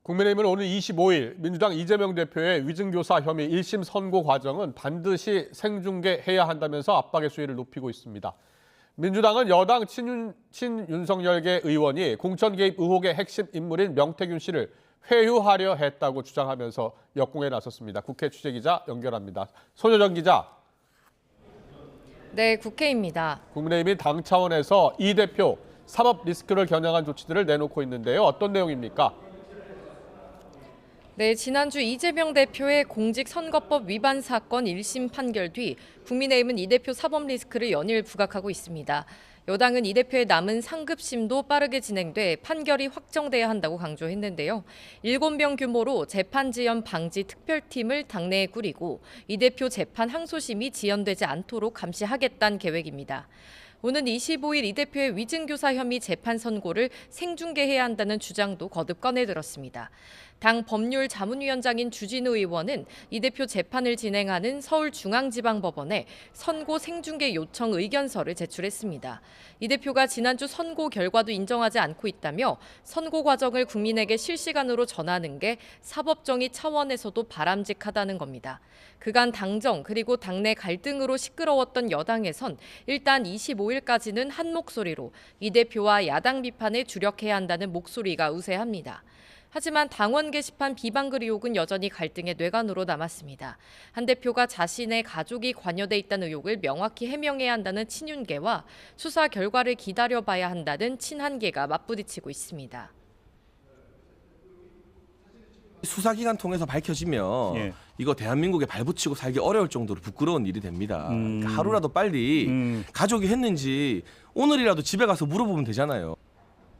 국민의힘은 오늘 25일 민주당 이재명 대표의 위증교사 혐의 1심 선고 과정은 반드시 생중계해야 한다면서 압박의 수위를 높이고 있습니다. 민주당은 여당 친윤석열계 의원이 공천 개입 의혹의 핵심 인물인 명태균 씨를 회유하려 했다고 주장하면서 역공에 나섰습니다. 국회 취재기자 연결합니다. 손효정 기자. 네, 국회입니다. 국민의힘이 당 차원에서 이 대표 사법 리스크를 겨냥한 조치들을 내놓고 있는데요. 어떤 내용입니까? 네, 지난주 이재명 대표의 공직선거법 위반 사건 1심 판결 뒤 국민의힘은 이 대표 사법 리스크를 연일 부각하고 있습니다. 여당은 이 대표의 남은 상급심도 빠르게 진행돼 판결이 확정돼야 한다고 강조했는데요. 7명 규모로 재판 지연 방지 특별팀을 당내에 꾸리고 이 대표 재판 항소심이 지연되지 않도록 감시하겠다는 계획입니다. 오는 25일 이 대표의 위증교사 혐의 재판 선고를 생중계해야 한다는 주장도 거듭 꺼내들었습니다. 당 법률자문위원장인 주진우 의원은 이 대표 재판을 진행하는 서울중앙지방법원에 선고 생중계 요청 의견서를 제출했습니다. 이 대표가 지난주 선고 결과도 인정하지 않고 있다며 선고 과정을 국민에게 실시간으로 전하는 게 사법정의 차원에서도 바람직하다는 겁니다. 그간 당정 그리고 당내 갈등으로 시끄러웠던 여당에선 일단 25일까지는 한 목소리로 이 대표와 야당 비판에 주력해야 한다는 목소리가 우세합니다. 하지만 당원 게시판 비방글 의혹은 여전히 갈등의 뇌관으로 남았습니다. 한 대표가 자신의 가족이 관여돼 있다는 의혹을 명확히 해명해야 한다는 친윤계와 수사 결과를 기다려봐야 한다는 친한계가 맞부딪히고 있습니다. 수사기관 통해서 밝혀지면 이거 대한민국에 발붙이고 살기 어려울 정도로 부끄러운 일이 됩니다. 그러니까 하루라도 빨리 가족이 했는지 오늘이라도 집에 가서 물어보면 되잖아요.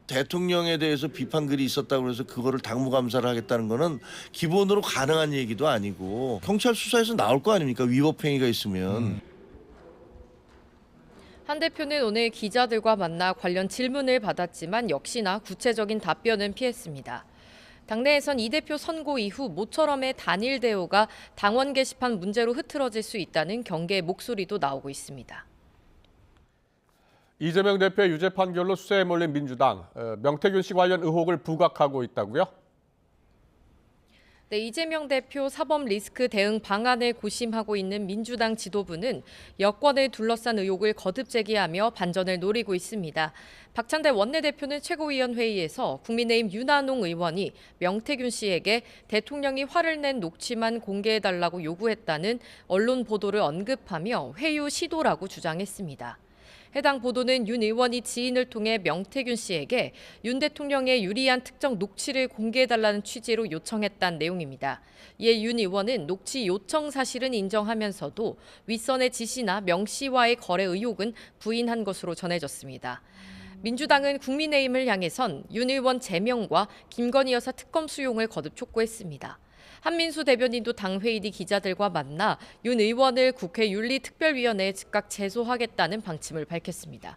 대통령에 대해서 비판글이 있었다고 해서 그거를 당무감사를 하겠다는 거는 기본으로 가능한 얘기도 아니고 경찰 수사에서 나올 거 아닙니까? 위법행위가 있으면. 한 대표는 오늘 기자들과 만나 관련 질문을 받았지만 역시나 구체적인 답변은 피했습니다. 당내에선 이 대표 선고 이후 모처럼의 단일 대우가 당원 게시판 문제로 흐트러질 수 있다는 경계의 목소리도 나오고 있습니다. 이재명 대표의 유죄 판결로 수세에 몰린 민주당, 명태균 씨 관련 의혹을 부각하고 있다고요? 네, 이재명 대표 사법 리스크 대응 방안을 고심하고 있는 민주당 지도부는 여권을 둘러싼 의혹을 거듭 제기하며 반전을 노리고 있습니다. 박찬대 원내대표는 최고위원회의에서 국민의힘 윤한홍 의원이 명태균 씨에게 대통령이 화를 낸 녹취만 공개해달라고 요구했다는 언론 보도를 언급하며 회유 시도라고 주장했습니다. 해당 보도는 윤 의원이 지인을 통해 명태균 씨에게 윤 대통령의 유리한 특정 녹취를 공개해달라는 취지로 요청했다는 내용입니다. 이에 윤 의원은 녹취 요청 사실은 인정하면서도 윗선의 지시나 명 씨와의 거래 의혹은 부인한 것으로 전해졌습니다. 민주당은 국민의힘을 향해선 윤 의원 제명과 김건희 여사 특검 수용을 거듭 촉구했습니다. 한민수 대변인도 당 회의 뒤 기자들과 만나 윤 의원을 국회 윤리특별위원회에 즉각 제소하겠다는 방침을 밝혔습니다.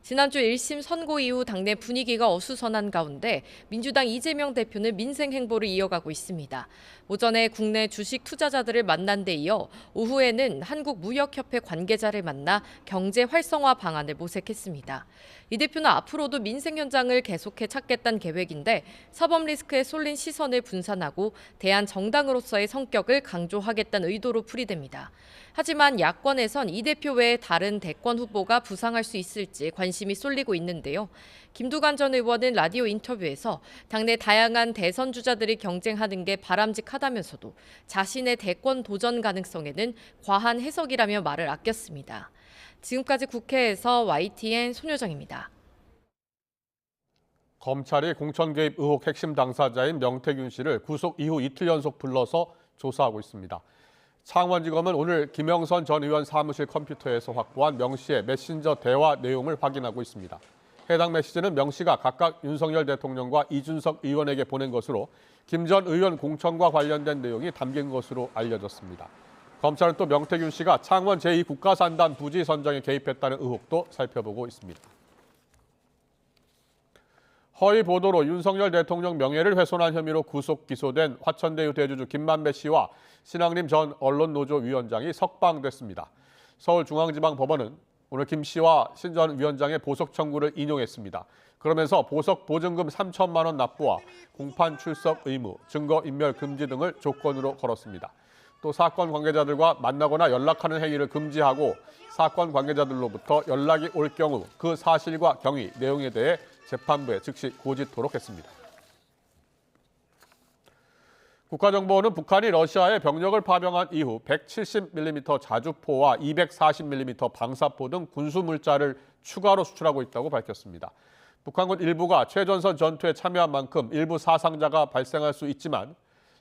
지난주 1심 선고 이후 당내 분위기가 어수선한 가운데 민주당 이재명 대표는 민생 행보를 이어가고 있습니다. 오전에 국내 주식 투자자들을 만난 데 이어 오후에는 한국무역협회 관계자를 만나 경제 활성화 방안을 모색했습니다. 이 대표는 앞으로도 민생 현장을 계속해 찾겠다는 계획인데 사법 리스크에 쏠린 시선을 분산하고 대한 정당으로서의 성격을 강조하겠다는 의도로 풀이됩니다. 하지만 야권에선 이 대표 외에 다른 대권 후보가 부상할 수 있을지 관심이 쏠리고 있는데요. 김두관 전 의원은 라디오 인터뷰에서 당내 다양한 대선 주자들이 경쟁하는 게 바람직하다면서도 자신의 대권 도전 가능성에는 과한 해석이라며 말을 아꼈습니다. 지금까지 국회에서 YTN 손효정입니다. 검찰이 공천 개입 의혹 핵심 당사자인 명태균 씨를 구속 이후 이틀 연속 불러서 조사하고 있습니다. 창원지검은 오늘 김영선 전 의원 사무실 컴퓨터에서 확보한 명 씨의 메신저 대화 내용을 확인하고 있습니다. 해당 메시지는 명 씨가 각각 윤석열 대통령과 이준석 의원에게 보낸 것으로 김 전 의원 공천과 관련된 내용이 담긴 것으로 알려졌습니다. 검찰은 또 명태균 씨가 창원 제2국가산단 부지 선정에 개입했다는 의혹도 살펴보고 있습니다. 허위 보도로 윤석열 대통령 명예를 훼손한 혐의로 구속 기소된 화천대유 대주주 김만배 씨와 신학림 전 언론노조 위원장이 석방됐습니다. 서울중앙지방법원은 오늘 김 씨와 신 전 위원장의 보석 청구를 인용했습니다. 그러면서 보석 보증금 3천만 원 납부와 공판 출석 의무, 증거 인멸 금지 등을 조건으로 걸었습니다. 또 사건 관계자들과 만나거나 연락하는 행위를 금지하고 사건 관계자들로부터 연락이 올 경우 그 사실과 경위, 내용에 대해 재판부에 즉시 고지토록 했습니다. 국가정보원은 북한이 러시아에 병력을 파병한 이후 170mm 자주포와 240mm 방사포 등 군수물자를 추가로 수출하고 있다고 밝혔습니다. 북한군 일부가 최전선 전투에 참여한 만큼 일부 사상자가 발생할 수 있지만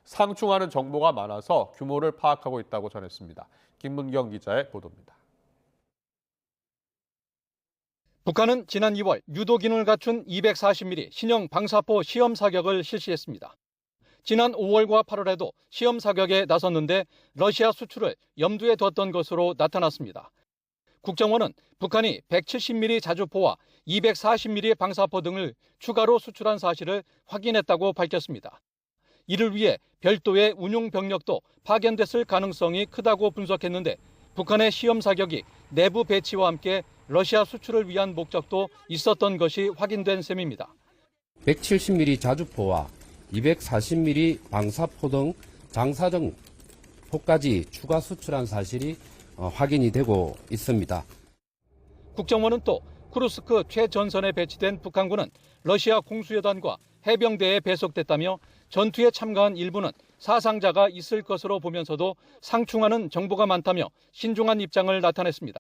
상충하는 정보가 많아서 규모를 파악하고 있다고 전했습니다. 김문경 기자의 보도입니다. 북한은 지난 2월 유도 기능을 갖춘 240mm 신형 방사포 시험 사격을 실시했습니다. 지난 5월과 8월에도 시험 사격에 나섰는데 러시아 수출을 염두에 뒀던 것으로 나타났습니다. 국정원은 북한이 170mm 자주포와 240mm 방사포 등을 추가로 수출한 사실을 확인했다고 밝혔습니다. 이를 위해 별도의 운용 병력도 파견됐을 가능성이 크다고 분석했는데 북한의 시험 사격이 내부 배치와 함께 러시아 수출을 위한 목적도 있었던 것이 확인된 셈입니다. 170mm 자주포와 240mm 방사포 등 장사정 포까지 추가 수출한 사실이 확인이 되고 있습니다. 국정원은 또 쿠르스크 최전선에 배치된 북한군은 러시아 공수여단과 해병대에 배속됐다며 전투에 참가한 일부는 사상자가 있을 것으로 보면서도 상충하는 정보가 많다며 신중한 입장을 나타냈습니다.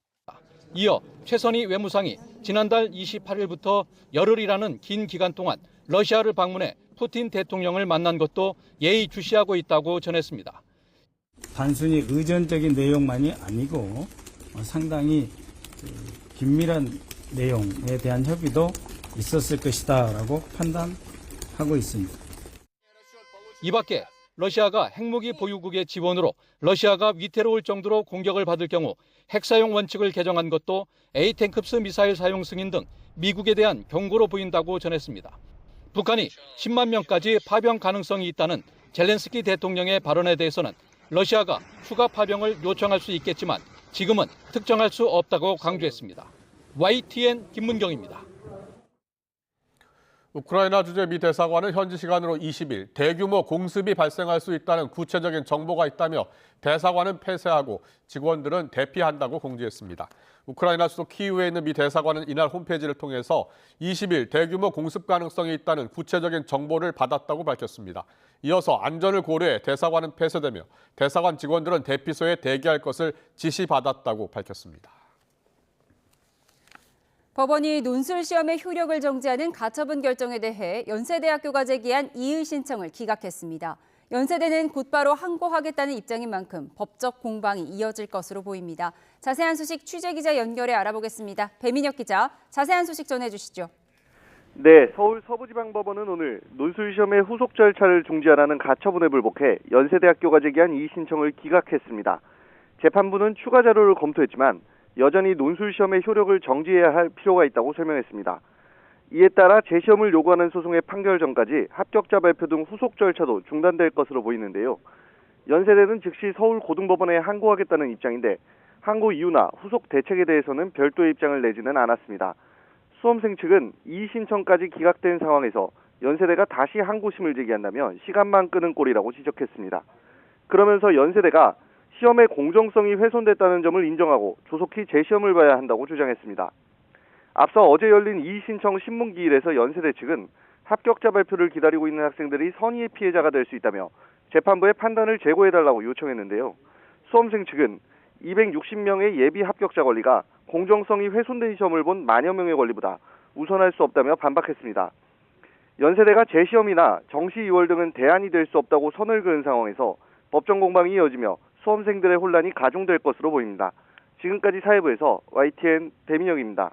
이어 최선희 외무상이 지난달 28일부터 열흘이라는 긴 기간 동안 러시아를 방문해 푸틴 대통령을 만난 것도 예의주시하고 있다고 전했습니다. 단순히 의전적인 내용만이 아니고 상당히 긴밀한 내용에 대한 협의도 있었을 것이다라고 판단하고 있습니다. 이 밖에 러시아가 핵무기 보유국의 지원으로 러시아가 위태로울 정도로 공격을 받을 경우 핵사용 원칙을 개정한 것도 에이탱크스 미사일 사용 승인 등 미국에 대한 경고로 보인다고 전했습니다. 북한이 10만 명까지 파병 가능성이 있다는 젤렌스키 대통령의 발언에 대해서는 러시아가 추가 파병을 요청할 수 있겠지만 지금은 특정할 수 없다고 강조했습니다. YTN 김문경입니다. 우크라이나 주재 미 대사관은 현지 시간으로 20일 대규모 공습이 발생할 수 있다는 구체적인 정보가 있다며 대사관은 폐쇄하고 직원들은 대피한다고 공지했습니다. 우크라이나 수도 키이우에 있는 미 대사관은 이날 홈페이지를 통해서 20일 대규모 공습 가능성이 있다는 구체적인 정보를 받았다고 밝혔습니다. 이어서 안전을 고려해 대사관은 폐쇄되며 대사관 직원들은 대피소에 대기할 것을 지시받았다고 밝혔습니다. 법원이 논술 시험의 효력을 정지하는 가처분 결정에 대해 연세대학교가 제기한 이의 신청을 기각했습니다. 연세대는 곧바로 항고하겠다는 입장인 만큼 법적 공방이 이어질 것으로 보입니다. 자세한 소식 취재기자 연결해 알아보겠습니다. 배민혁 기자, 자세한 소식 전해주시죠. 네, 서울 서부지방법원은 오늘 논술 시험의 후속 절차를 중지하라는 가처분에 불복해 연세대학교가 제기한 이의 신청을 기각했습니다. 재판부는 추가 자료를 검토했지만 여전히 논술 시험의 효력을 정지해야 할 필요가 있다고 설명했습니다. 이에 따라 재시험을 요구하는 소송의 판결 전까지 합격자 발표 등 후속 절차도 중단될 것으로 보이는데요. 연세대는 즉시 서울고등법원에 항고하겠다는 입장인데 항고 이유나 후속 대책에 대해서는 별도의 입장을 내지는 않았습니다. 수험생 측은 이의 신청까지 기각된 상황에서 연세대가 다시 항고심을 제기한다면 시간만 끄는 꼴이라고 지적했습니다. 그러면서 연세대가 시험의 공정성이 훼손됐다는 점을 인정하고 조속히 재시험을 봐야 한다고 주장했습니다. 앞서 어제 열린 이의 신청 신문기일에서 연세대 측은 합격자 발표를 기다리고 있는 학생들이 선의의 피해자가 될 수 있다며 재판부의 판단을 재고해달라고 요청했는데요. 수험생 측은 260명의 예비 합격자 권리가 공정성이 훼손된 시험을 본 만여 명의 권리보다 우선할 수 없다며 반박했습니다. 연세대가 재시험이나 정시 2월 등은 대안이 될 수 없다고 선을 그은 상황에서 법정 공방이 이어지며 수험생들의 혼란이 가중될 것으로 보입니다. 지금까지 사회부에서 YTN 배민혁입니다.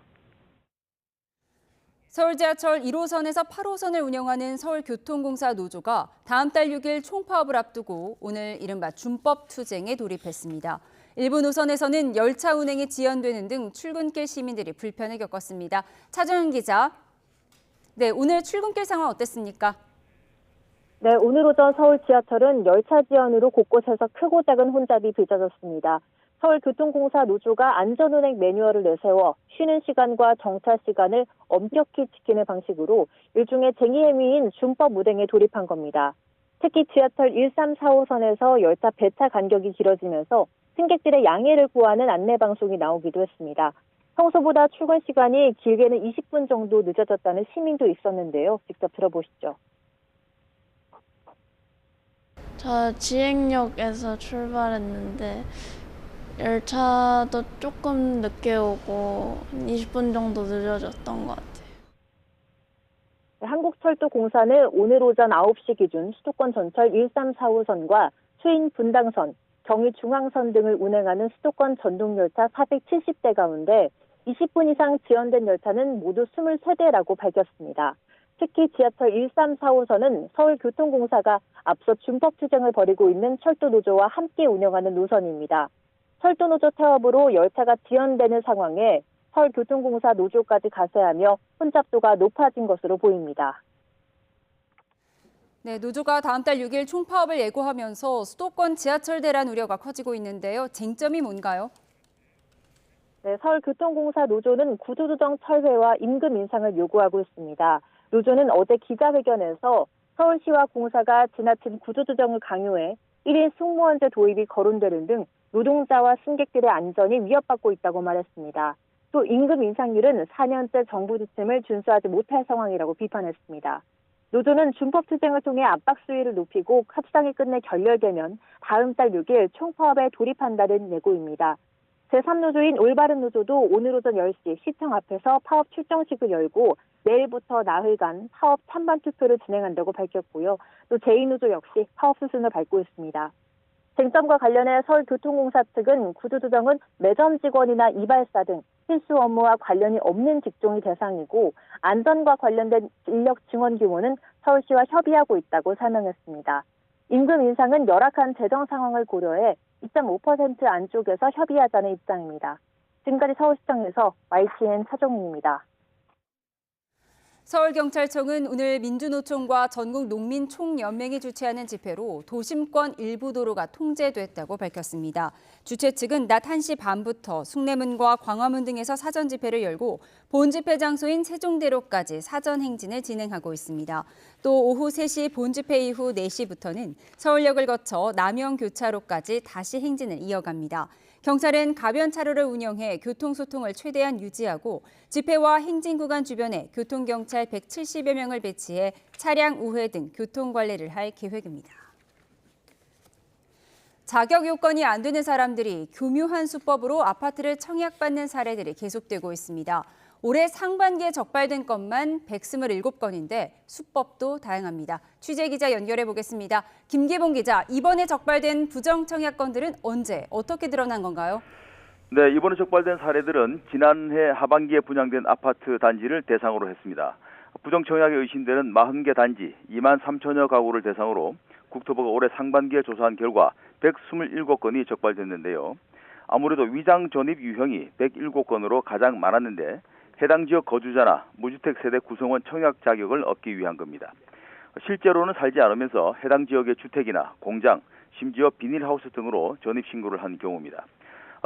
서울 지하철 1호선에서 8호선을 운영하는 서울교통공사 노조가 다음 달 6일 총파업을 앞두고 오늘 이른바 준법 투쟁에 돌입했습니다. 일부 노선에서는 열차 운행이 지연되는 등 출근길 시민들이 불편을 겪었습니다. 차정은 기자, 네, 오늘 출근길 상황 어땠습니까? 네, 오늘 오전 서울 지하철은 열차 지연으로 곳곳에서 크고 작은 혼잡이 빚어졌습니다. 서울교통공사 노조가 안전운행 매뉴얼을 내세워 쉬는 시간과 정차 시간을 엄격히 지키는 방식으로 일종의 쟁의 행위인 준법 운행에 돌입한 겁니다. 특히 지하철 1, 3, 4호선에서 열차 배차 간격이 길어지면서 승객들의 양해를 구하는 안내 방송이 나오기도 했습니다. 평소보다 출근 시간이 길게는 20분 정도 늦어졌다는 시민도 있었는데요. 직접 들어보시죠. 저 지행역에서 출발했는데 열차도 조금 늦게 오고 20분 정도 늦어졌던 것 같아요. 한국철도공사는 오늘 오전 9시 기준 수도권 전철 1, 3, 4호선과 수인 분당선, 경의 중앙선 등을 운행하는 수도권 전동열차 470대 가운데 20분 이상 지연된 열차는 모두 23대라고 밝혔습니다. 특히 지하철 1, 3, 4호선은 서울교통공사가 앞서 준법 투쟁을 벌이고 있는 철도노조와 함께 운영하는 노선입니다. 철도노조 태업으로 열차가 지연되는 상황에 서울교통공사 노조까지 가세하며 혼잡도가 높아진 것으로 보입니다. 네, 노조가 다음 달 6일 총파업을 예고하면서 수도권 지하철 대란 우려가 커지고 있는데요. 쟁점이 뭔가요? 네, 서울교통공사 노조는 구조조정 철회와 임금 인상을 요구하고 있습니다. 노조는 어제 기자회견에서 서울시와 공사가 지나친 구조조정을 강요해 1인 승무원제 도입이 거론되는 등 노동자와 승객들의 안전이 위협받고 있다고 말했습니다. 또 임금 인상률은 4년째 정부 지침을 준수하지 못할 상황이라고 비판했습니다. 노조는 준법 투쟁을 통해 압박 수위를 높이고 합상이 끝내 결렬되면 다음 달 6일 총파업에 돌입한다는 예고입니다. 제3노조인 올바른 노조도 오늘 오전 10시 시청 앞에서 파업 출정식을 열고 내일부터 나흘간 파업 찬반 투표를 진행한다고 밝혔고요. 또 제2노조 역시 파업 수순을 밟고 있습니다. 쟁점과 관련해 서울교통공사 측은 구조조정은 매점 직원이나 이발사 등 필수 업무와 관련이 없는 직종이 대상이고 안전과 관련된 인력 증원 규모는 서울시와 협의하고 있다고 설명했습니다. 임금 인상은 열악한 재정 상황을 고려해 2.5% 안쪽에서 협의하자는 입장입니다. 지금까지 서울시청에서 YTN 차종훈입니다. 서울경찰청은 오늘 민주노총과 전국농민총연맹이 주최하는 집회로 도심권 일부 도로가 통제됐다고 밝혔습니다. 주최 측은 낮 1시 반부터 숭례문과 광화문 등에서 사전 집회를 열고 본 집회 장소인 세종대로까지 사전 행진을 진행하고 있습니다. 또 오후 3시 본 집회 이후 4시부터는 서울역을 거쳐 남영교차로까지 다시 행진을 이어갑니다. 경찰은 가변 차로를 운영해 교통소통을 최대한 유지하고 집회와 행진 구간 주변에 교통경찰 170여 명을 배치해 차량 우회 등 교통관리를 할 계획입니다. 자격 요건이 안 되는 사람들이 교묘한 수법으로 아파트를 청약받는 사례들이 계속되고 있습니다. 올해 상반기에 적발된 건만 127건인데 수법도 다양합니다. 취재기자 연결해 보겠습니다. 김기봉 기자, 이번에 적발된 부정청약 건들은 언제, 어떻게 드러난 건가요? 네, 이번에 적발된 사례들은 지난해 하반기에 분양된 아파트 단지를 대상으로 했습니다. 부정청약에 의심되는 40개 단지 2만 3천여 가구를 대상으로 국토부가 올해 상반기에 조사한 결과 127건이 적발됐는데요. 아무래도 위장 전입 유형이 107건으로 가장 많았는데 해당 지역 거주자나 무주택 세대 구성원 청약 자격을 얻기 위한 겁니다. 실제로는 살지 않으면서 해당 지역의 주택이나 공장, 심지어 비닐하우스 등으로 전입 신고를 한 경우입니다.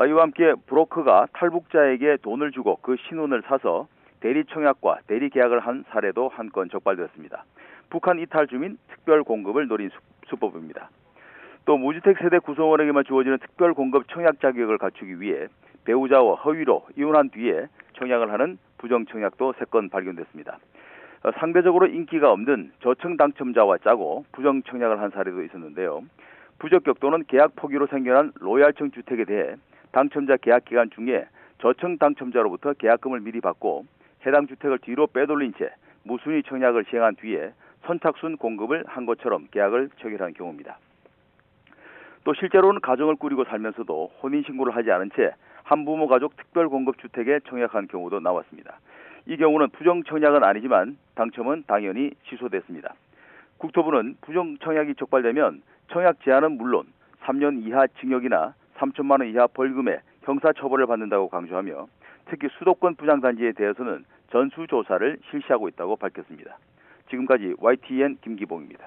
이와 함께 브로커가 탈북자에게 돈을 주고 그 신원을 사서 대리 청약과 대리 계약을 한 사례도 한 건 적발되었습니다. 북한 이탈 주민 특별 공급을 노린 수법입니다. 또 무주택 세대 구성원에게만 주어지는 특별 공급 청약 자격을 갖추기 위해 배우자와 허위로 이혼한 뒤에 청약을 하는 부정 청약도 3건 발견됐습니다. 상대적으로 인기가 없는 저층 당첨자와 짜고 부정 청약을 한 사례도 있었는데요. 부적격 또는 계약 포기로 생겨난 로얄층 주택에 대해 당첨자 계약 기간 중에 저층 당첨자로부터 계약금을 미리 받고 해당 주택을 뒤로 빼돌린 채 무순위 청약을 시행한 뒤에 선착순 공급을 한 것처럼 계약을 체결한 경우입니다. 또 실제로는 가정을 꾸리고 살면서도 혼인신고를 하지 않은 채 한부모 가족 특별공급주택에 청약한 경우도 나왔습니다. 이 경우는 부정청약은 아니지만 당첨은 당연히 취소됐습니다. 국토부는 부정청약이 적발되면 청약 제한은 물론 3년 이하 징역이나 3천만 원 이하 벌금에 형사처벌을 받는다고 강조하며 특히 수도권 부장단지에 대해서는 전수조사를 실시하고 있다고 밝혔습니다. 지금까지 YTN 김기봉입니다.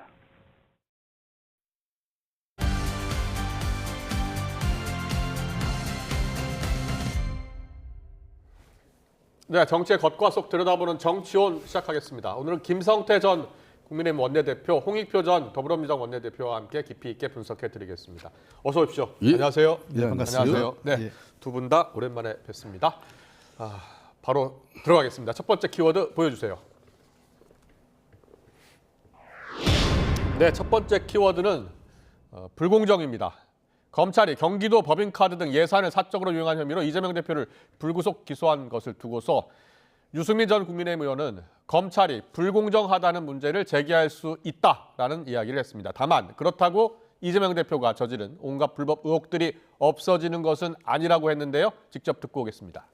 네, 정치의 겉과 속 들여다보는 정치온 시작하겠습니다. 오늘은 김성태 전 국민의힘 원내대표, 홍익표 전 더불어민주당 원내대표와 함께 깊이 있게 분석해드리겠습니다. 어서 오십시오. 예. 안녕하세요. 네, 반갑습니다. 안녕하세요. 네, 예. 두 분 다 오랜만에 뵙습니다. 바로 들어가겠습니다. 첫 번째 키워드 보여주세요. 네, 첫 번째 키워드는 불공정입니다. 검찰이 경기도 법인카드 등 예산을 사적으로 유용한 혐의로 이재명 대표를 불구속 기소한 것을 두고서 유승민 전 국민의힘 의원은 검찰이 불공정하다는 문제를 제기할 수 있다라는 이야기를 했습니다. 다만 그렇다고 이재명 대표가 저지른 온갖 불법 의혹들이 없어지는 것은 아니라고 했는데요. 직접 듣고 오겠습니다.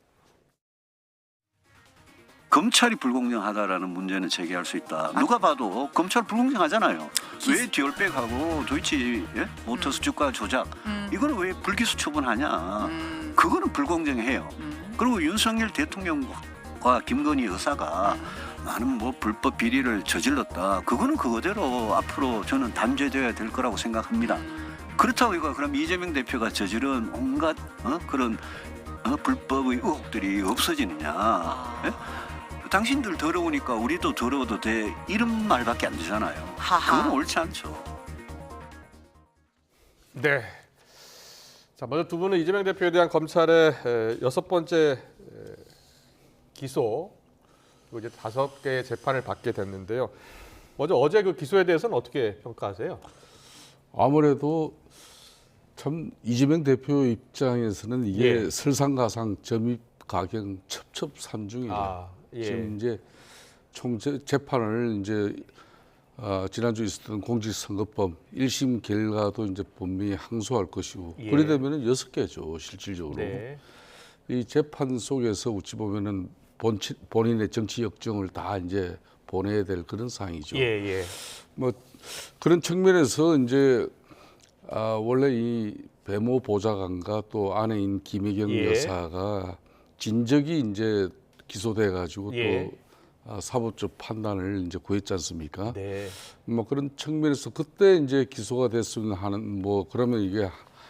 검찰이 불공정하다라는 문제는 제기할 수 있다. 누가 봐도 검찰 불공정하잖아요. 왜 디올백하고 도이치 모터스 주가 조작 이거는 왜 불기소 처분하냐. 그거는 불공정해요. 그리고 윤석열 대통령과 김건희 여사가 많은 뭐 불법 비리를 저질렀다. 그거는 그거대로 앞으로 저는 단죄돼야 될 거라고 생각합니다. 그렇다고 이거 그럼 이재명 대표가 저지른 온갖 그런 불법의 의혹들이 없어지느냐. 당신들 더러우니까 우리도 더러워도 돼 이런 말밖에 안 되잖아요. 그건 옳지 않죠. 네. 자, 먼저 두 분은 이재명 대표에 대한 검찰의 6번째 기소 그리고 이제 5개의 재판을 받게 됐는데요. 먼저 어제 그 기소에 대해서는 어떻게 평가하세요? 아무래도 참 이재명 대표 입장에서는 이게 설상가상 점입 가경 첩첩산중이에요. 지금 이제 총 재판을 이제 지난주 있었던 공직선거법 1심 결과도 이제 분명히 항소할 것이고 그래 되면은 6개죠 실질적으로. 네. 이 재판 속에서 어찌 보면은 본인의 정치 역정을 다 이제 보내야 될 그런 상황이죠. 뭐 그런 측면에서 이제 원래 이 배모 보좌관과 또 아내인 김혜경 여사가 진적이 이제 기소돼 가지고 또 사법적 판단을 이제 구했지 않습니까? 뭐 그런 측면에서 그때 이제 기소가 됐으면 하는 뭐 그러면 이게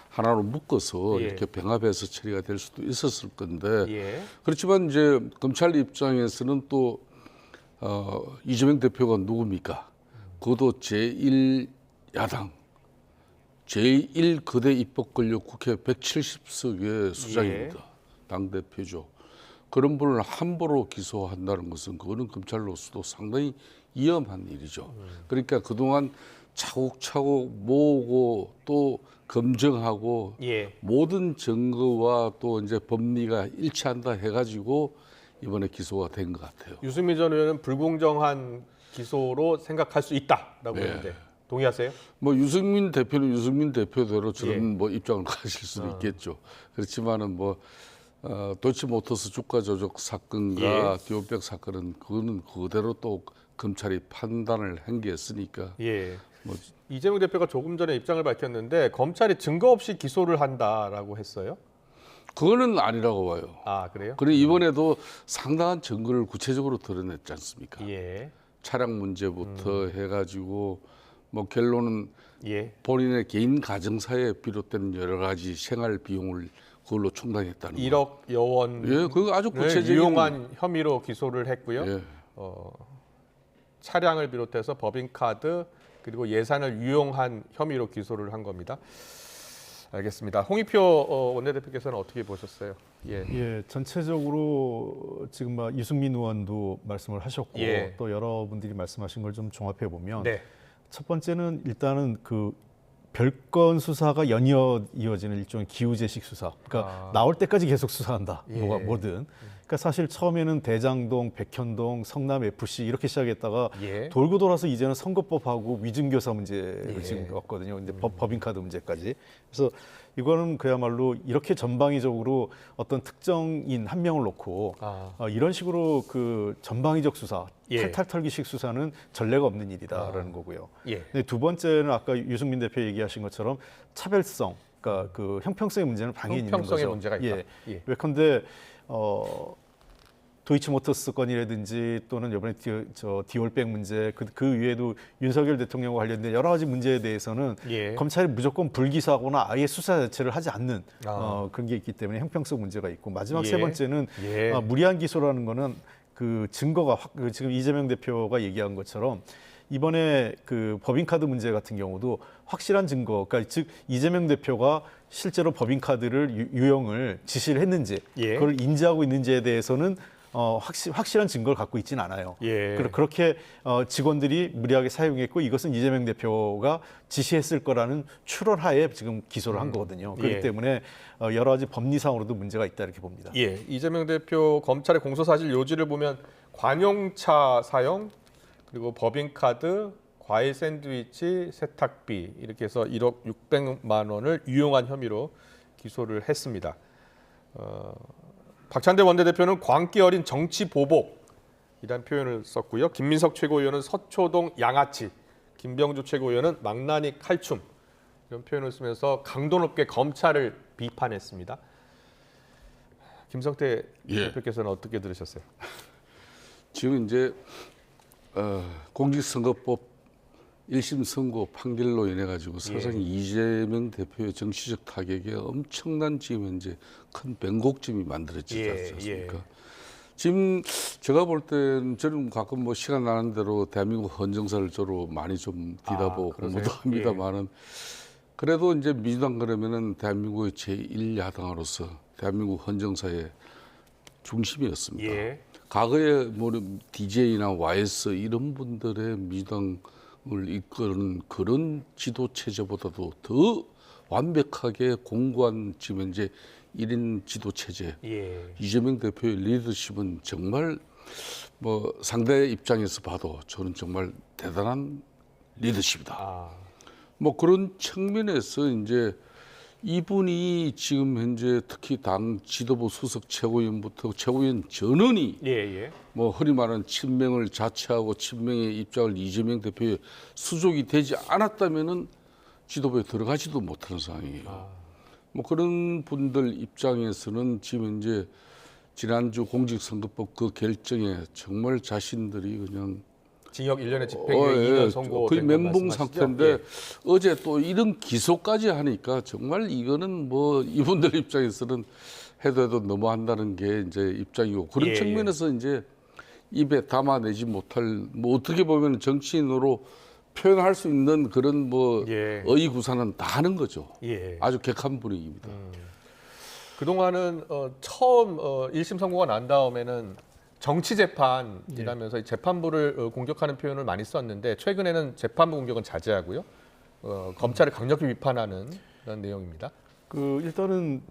하나로 묶어서 이렇게 병합해서 처리가 될 수도 있었을 건데 그렇지만 이제 검찰 입장에서는 또 이재명 대표가 누굽니까? 그것도 제1야당 제1거대 입법권력 국회 170석의 수장입니다. 당대표죠. 그런 분을 함부로 기소한다는 것은 그거는 검찰로서도 상당히 위험한 일이죠. 그러니까 그동안 차곡차곡 모으고 또 검증하고 모든 증거와 또 이제 법리가 일치한다 해가지고 이번에 기소가 된 것 같아요. 유승민 전 의원은 불공정한 기소로 생각할 수 있다라고 했는데 동의하세요? 뭐 유승민 대표는 유승민 대표대로 저런 뭐 입장을 가질 수도 있겠죠. 그렇지만은 뭐 도이치모터스 주가 조작 사건과 디올백 사건은 그거는 그대로 또 검찰이 판단을 한 게 있으니까. 뭐 이재명 대표가 조금 전에 입장을 밝혔는데 검찰이 증거 없이 기소를 한다라고 했어요? 그거는 아니라고 봐요. 아, 그래요? 그래 이번에도 상당한 증거를 구체적으로 드러냈지 않습니까? 차량 문제부터 해가지고 뭐 결론은 본인의 개인 가정사에 비롯된 여러 가지 생활 비용을 그걸로 충당했다는 1억 여원 그거 아주 구체적인 유용한 혐의로 기소를 했고요. 차량을 비롯해서 법인카드 그리고 예산을 유용한 혐의로 기소를 한 겁니다. 알겠습니다. 홍익표 원내대표께서는 어떻게 보셨어요? 전체적으로 지금 유승민 의원도 말씀을 하셨고 또 여러분들이 말씀하신 걸 좀 종합해 보면 첫 번째는 일단은 그 별건 수사가 연이어 이어지는 일종의 기우제식 수사. 그러니까 나올 때까지 계속 수사한다. 뭐든. 그러니까 사실 처음에는 대장동, 백현동, 성남 FC 이렇게 시작했다가 돌고 돌아서 이제는 선거법하고 위증교사 문제를 지금 왔거든요. 근데 법인카드 문제까지. 그래서 이거는 그야말로 이렇게 전방위적으로 어떤 특정인 한 명을 놓고 이런 식으로 그 전방위적 수사, 탈탈털기식 수사는 전례가 없는 일이다라는 거고요. 근데 두 번째는 아까 유승민 대표 얘기하신 것처럼 차별성, 그러니까 그 형평성의 문제는 당연히 있는 거죠. 형평성의 문제가 있다. 예컨대 도이치모터스 건이라든지 또는 이번에 디올백 문제 그 외에도 윤석열 대통령과 관련된 여러 가지 문제에 대해서는 검찰이 무조건 불기소하거나 아예 수사 자체를 하지 않는 그런 게 있기 때문에 형평성 문제가 있고 마지막 세 번째는 무리한 기소라는 거는 그 증거가 지금 이재명 대표가 얘기한 것처럼 이번에 그 법인카드 문제 같은 경우도 확실한 증거, 그러니까 즉 이재명 대표가 실제로 법인카드를 유용을 지시를 했는지 그걸 인지하고 있는지에 대해서는 확실한 증거를 갖고 있지는 않아요. 그렇게 직원들이 무리하게 사용했고 이것은 이재명 대표가 지시했을 거라는 추론하에 지금 기소를 한 거거든요. 그렇기 때문에 여러 가지 법리상으로도 문제가 있다 이렇게 봅니다. 이재명 대표 검찰의 공소사실 요지를 보면 관용차 사용, 그리고 법인카드, 과일 샌드위치, 세탁비 이렇게 해서 1억 600만 원을 유용한 혐의로 기소를 했습니다. 박찬대 원내대표는 광기 어린 정치 보복이라는 표현을 썼고요. 김민석 최고위원은 서초동 양아치, 김병주 최고위원은 망나니 칼춤 이런 표현을 쓰면서 강도 높게 검찰을 비판했습니다. 김성태 대표께서는 어떻게 들으셨어요? 지금 이제 공직선거법 1심 선고 판결로 인해 가지고 사실상 이재명 대표의 정치적 타격에 엄청난 지금 현재 큰 변곡점이 만들어지지 않습니까? 지금 제가 볼 때는 저는 가끔 뭐 시간 나는 대로 대한민국 헌정사를 저로 많이 좀 뒤다보고 공부도 합니다만은 그래도 이제 민주당 그러면은 대한민국의 제1야당으로서 대한민국 헌정사의 중심이었습니다. 과거에 뭐 DJ나 YS 이런 분들의 민주당을 이끄는 그런 지도 체제보다도 더 완벽하게 공고한 지금 현재 1인 지도 체제. 이재명 대표의 리더십은 정말 뭐 상대 입장에서 봐도 저는 정말 대단한 리더십이다. 뭐 그런 측면에서 이제 이분이 지금 현재 특히 당 지도부 수석 최고위원부터 최고위원 전원이 뭐 흔히 말하는 친명을 자처하고 친명의 입장을 이재명 대표의 수족이 되지 않았다면은 지도부에 들어가지도 못하는 상황이에요. 뭐 그런 분들 입장에서는 지금 현재 지난주 공직선거법 그 결정에 정말 자신들이 그냥 징역 1년의 집행유예 2년 선고 거의 멘붕 상태인데 어제 또 이런 기소까지 하니까 정말 이거는 뭐 이분들 입장에서는 해도 너무한다는 게 이제 입장이고 그런 측면에서 이제 입에 담아내지 못할 뭐 어떻게 보면 정치인으로 표현할 수 있는 그런 뭐 의구사는 다 하는 거죠. 아주 격한 분위기입니다. 그동안은 처음 1심 선고가 난 다음에는 정치 재판이라면서 재판부를 공격하는 표현을 많이 썼는데 최근에는 재판부 공격은 자제하고요. 검찰을 강력히 비판하는 그런 내용입니다. 일단은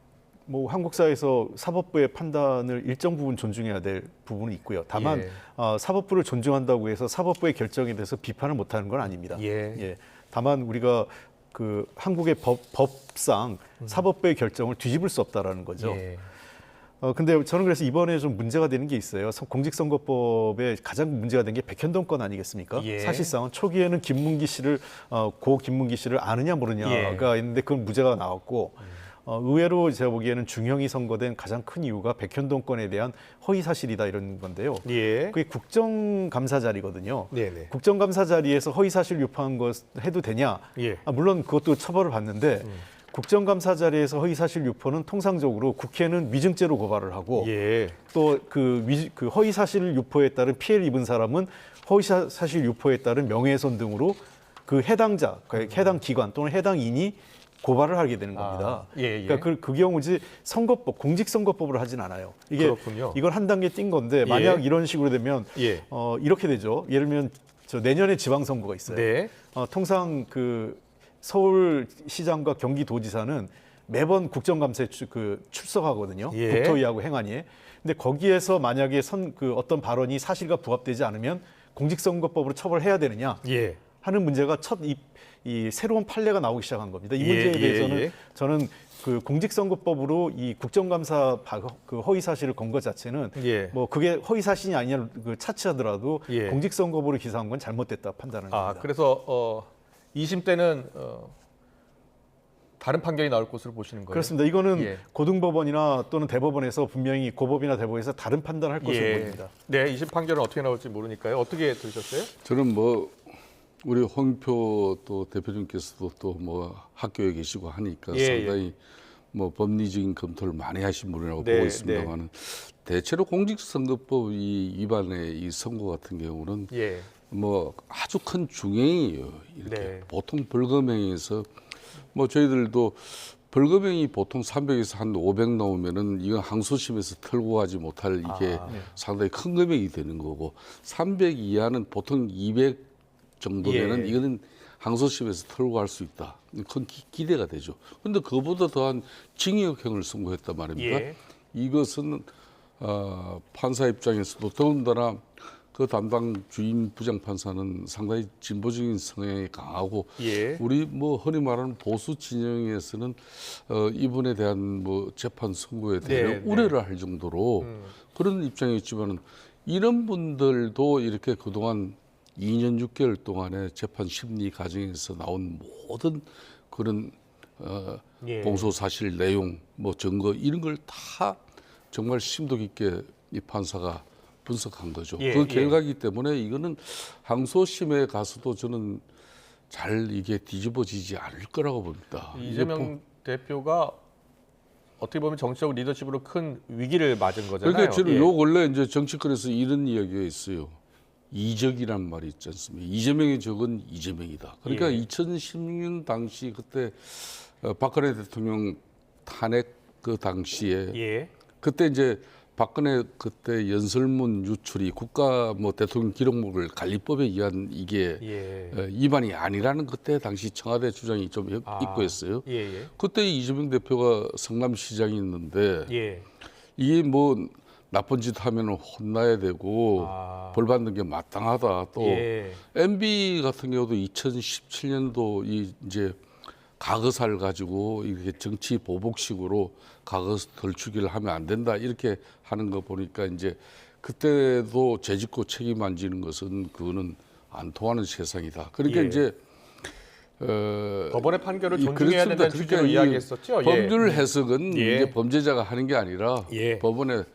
뭐 한국 사회에서 사법부의 판단을 일정 부분 존중해야 될 부분이 있고요. 다만 사법부를 존중한다고 해서 사법부의 결정에 대해서 비판을 못하는 건 아닙니다. 다만 우리가 그 한국의 법상 사법부의 결정을 뒤집을 수 없다라는 거죠. 근데 저는 그래서 이번에 좀 문제가 되는 게 있어요. 공직선거법에 가장 문제가 된 게 백현동 건 아니겠습니까? 사실상은 초기에는 김문기 씨를 고 김문기 씨를 아느냐 모르냐가 있는데 그건 무죄가 나왔고 의외로 제가 보기에는 중형이 선고된 가장 큰 이유가 백현동 건에 대한 허위 사실이다 이런 건데요. 그게 국정감사 자리거든요. 국정감사 자리에서 허위 사실 유포한 것 해도 되냐? 물론 그것도 처벌을 받는데 국정감사 자리에서 허위 사실 유포는 통상적으로 국회는 위증죄로 고발을 하고 또 그 허위 사실 유포에 따른 피해를 입은 사람은 허위 사실 유포에 따른 명예훼손 등으로 그 해당자, 해당 기관 또는 해당 인이 고발을 하게 되는 겁니다. 그러니까 그 경우지 선거법, 공직선거법으로 하진 않아요. 이걸 한 단계 뛴 건데 만약 이런 식으로 되면 이렇게 되죠. 예를 들면 내년에 지방선거가 있어요. 통상 그 서울시장과 경기도지사는 매번 국정감사에 출석하고든요. 국토위하고 행안위에. 근데 거기에서 만약에 어떤 발언이 사실과 부합되지 않으면 공직선거법으로 처벌해야 되느냐 하는 문제가 이 새로운 판례가 나오기 시작한 겁니다. 이 문제에 대해서는 저는 그 공직선거법으로 이 국정감사 그 허위 사실을 건 것 자체는 뭐 그게 허위 사실이 아니냐 차치하더라도 공직선거법으로 기소한 건 잘못됐다 판단을 합니다. 그래서 2심 때는 다른 판결이 나올 것으로 보시는 거예요? 그렇습니다. 이거는 예. 고등법원이나 또는 대법원에서 분명히 고법이나 대법원에서 다른 판단을 할 것으로 보입니다. 네, 2심 판결은 어떻게 나올지 모르니까요. 어떻게 들으셨어요? 저는 뭐 우리 홍표 또 대표님께서도 또 뭐 학교에 계시고 하니까 상당히 뭐 법리적인 검토를 많이 하신 분이라고 보고 있습니다만은 대체로 공직선거법 이 위반의 이 선고 같은 경우는 뭐 아주 큰 중형이에요. 이렇게 보통 벌금형에서 뭐 저희들도 벌금형이 보통 300에서 한 500 나오면은 이건 항소심에서 털고 가지 못할 이게 상당히 큰 금액이 되는 거고 300 이하는 보통 200 정도 되는 이거는 항소심에서 털고 갈 수 있다. 큰 기대가 되죠. 그런데 그보다 더한 징역형을 선고했단 말입니다. 이것은 판사 입장에서도 더군다나 그 담당 주임 부장판사는 상당히 진보적인 성향이 강하고 우리 뭐 흔히 말하는 보수 진영에서는 이분에 대한 뭐 재판 선고에 대해 우려를 할 정도로 그런 입장이었지만은 이런 분들도 이렇게 그동안 2년 6개월 동안의 재판 심리 과정에서 나온 모든 그런 공소 사실 내용, 뭐 증거 이런 걸 다 정말 심도 깊게 이 판사가 분석한 거죠. 그 결과이기 때문에 이거는 항소심에 가서도 저는 잘 이게 뒤집어지지 않을 거라고 봅니다. 이재명 대표가 어떻게 보면 정치적 리더십으로 큰 위기를 맞은 거잖아요. 그러니까 저는 요 근래 이제 정치권에서 이런 이야기가 있어요. 이적이란 말이 있지 않습니까? 이재명의 적은 이재명이다. 그러니까 2016년 당시 그때 박근혜 대통령 탄핵 그 당시에 그때 이제 박근혜 그때 연설문 유출이 국가 뭐 대통령 기록물을 관리법에 의한 이게 위반이 아니라는 그때 당시 청와대 주장이 좀 있고 했어요. 그때 이재명 대표가 성남시장이었는데 이게 뭐 나쁜 짓 하면 혼나야 되고 벌 받는 게 마땅하다. 또 MB 같은 경우도 2017년도 이제 과거사를 가지고 이렇게 정치 보복식으로 과거사 덜추기를 하면 안 된다 이렇게 하는 거 보니까 이제 그때도 죄짓고 책임 안 지는 것은 그거는 안 통하는 세상이다. 그러니까 이제 법원의 판결을 존중해야 된다는 취지로 이야기했었죠. 법률 해석은 이제 범죄자가 하는 게 아니라 법원의